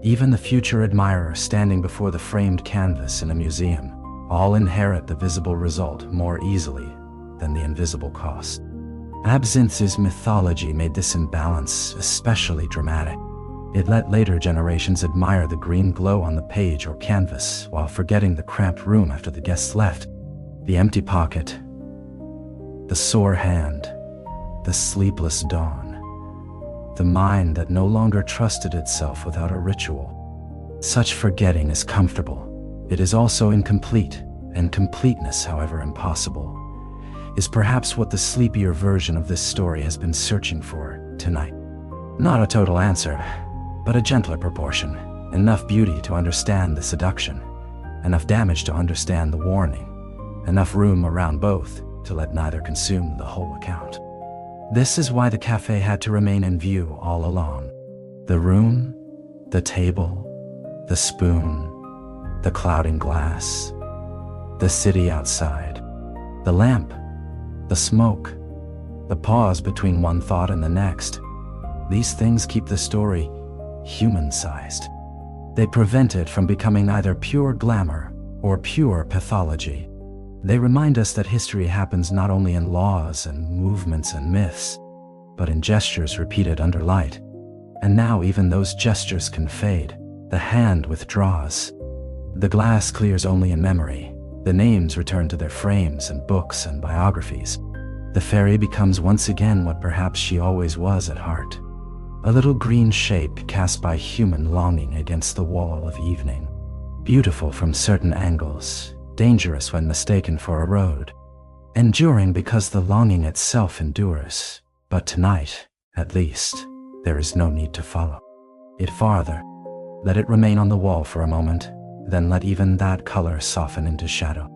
even the future admirer standing before the framed canvas in a museum, all inherit the visible result more easily than the invisible cost. Absinthe's mythology made this imbalance especially dramatic. It let later generations admire the green glow on the page or canvas while forgetting the cramped room after the guests left, the empty pocket, the sore hand, the sleepless dawn, the mind that no longer trusted itself without a ritual. Such forgetting is comfortable. It is also incomplete, and completeness, however impossible, is perhaps what the sleepier version of this story has been searching for tonight. Not a total answer, but a gentler proportion. Enough beauty to understand the seduction, enough damage to understand the warning, enough room around both to let neither consume the whole account. This is why the café had to remain in view all along. The room, the table, the spoon, the clouding glass, the city outside, the lamp, the smoke, the pause between one thought and the next. These things keep the story human-sized. They prevent it from becoming either pure glamour or pure pathology. They remind us that history happens not only in laws and movements and myths, but in gestures repeated under light. And now even those gestures can fade. The hand withdraws. The glass clears only in memory. The names return to their frames and books and biographies. The fairy becomes once again what perhaps she always was at heart. A little green shape cast by human longing against the wall of evening. Beautiful from certain angles, dangerous when mistaken for a road. Enduring because the longing itself endures. But tonight, at least, there is no need to follow it farther. Let it remain on the wall for a moment, then let even that color soften into shadow.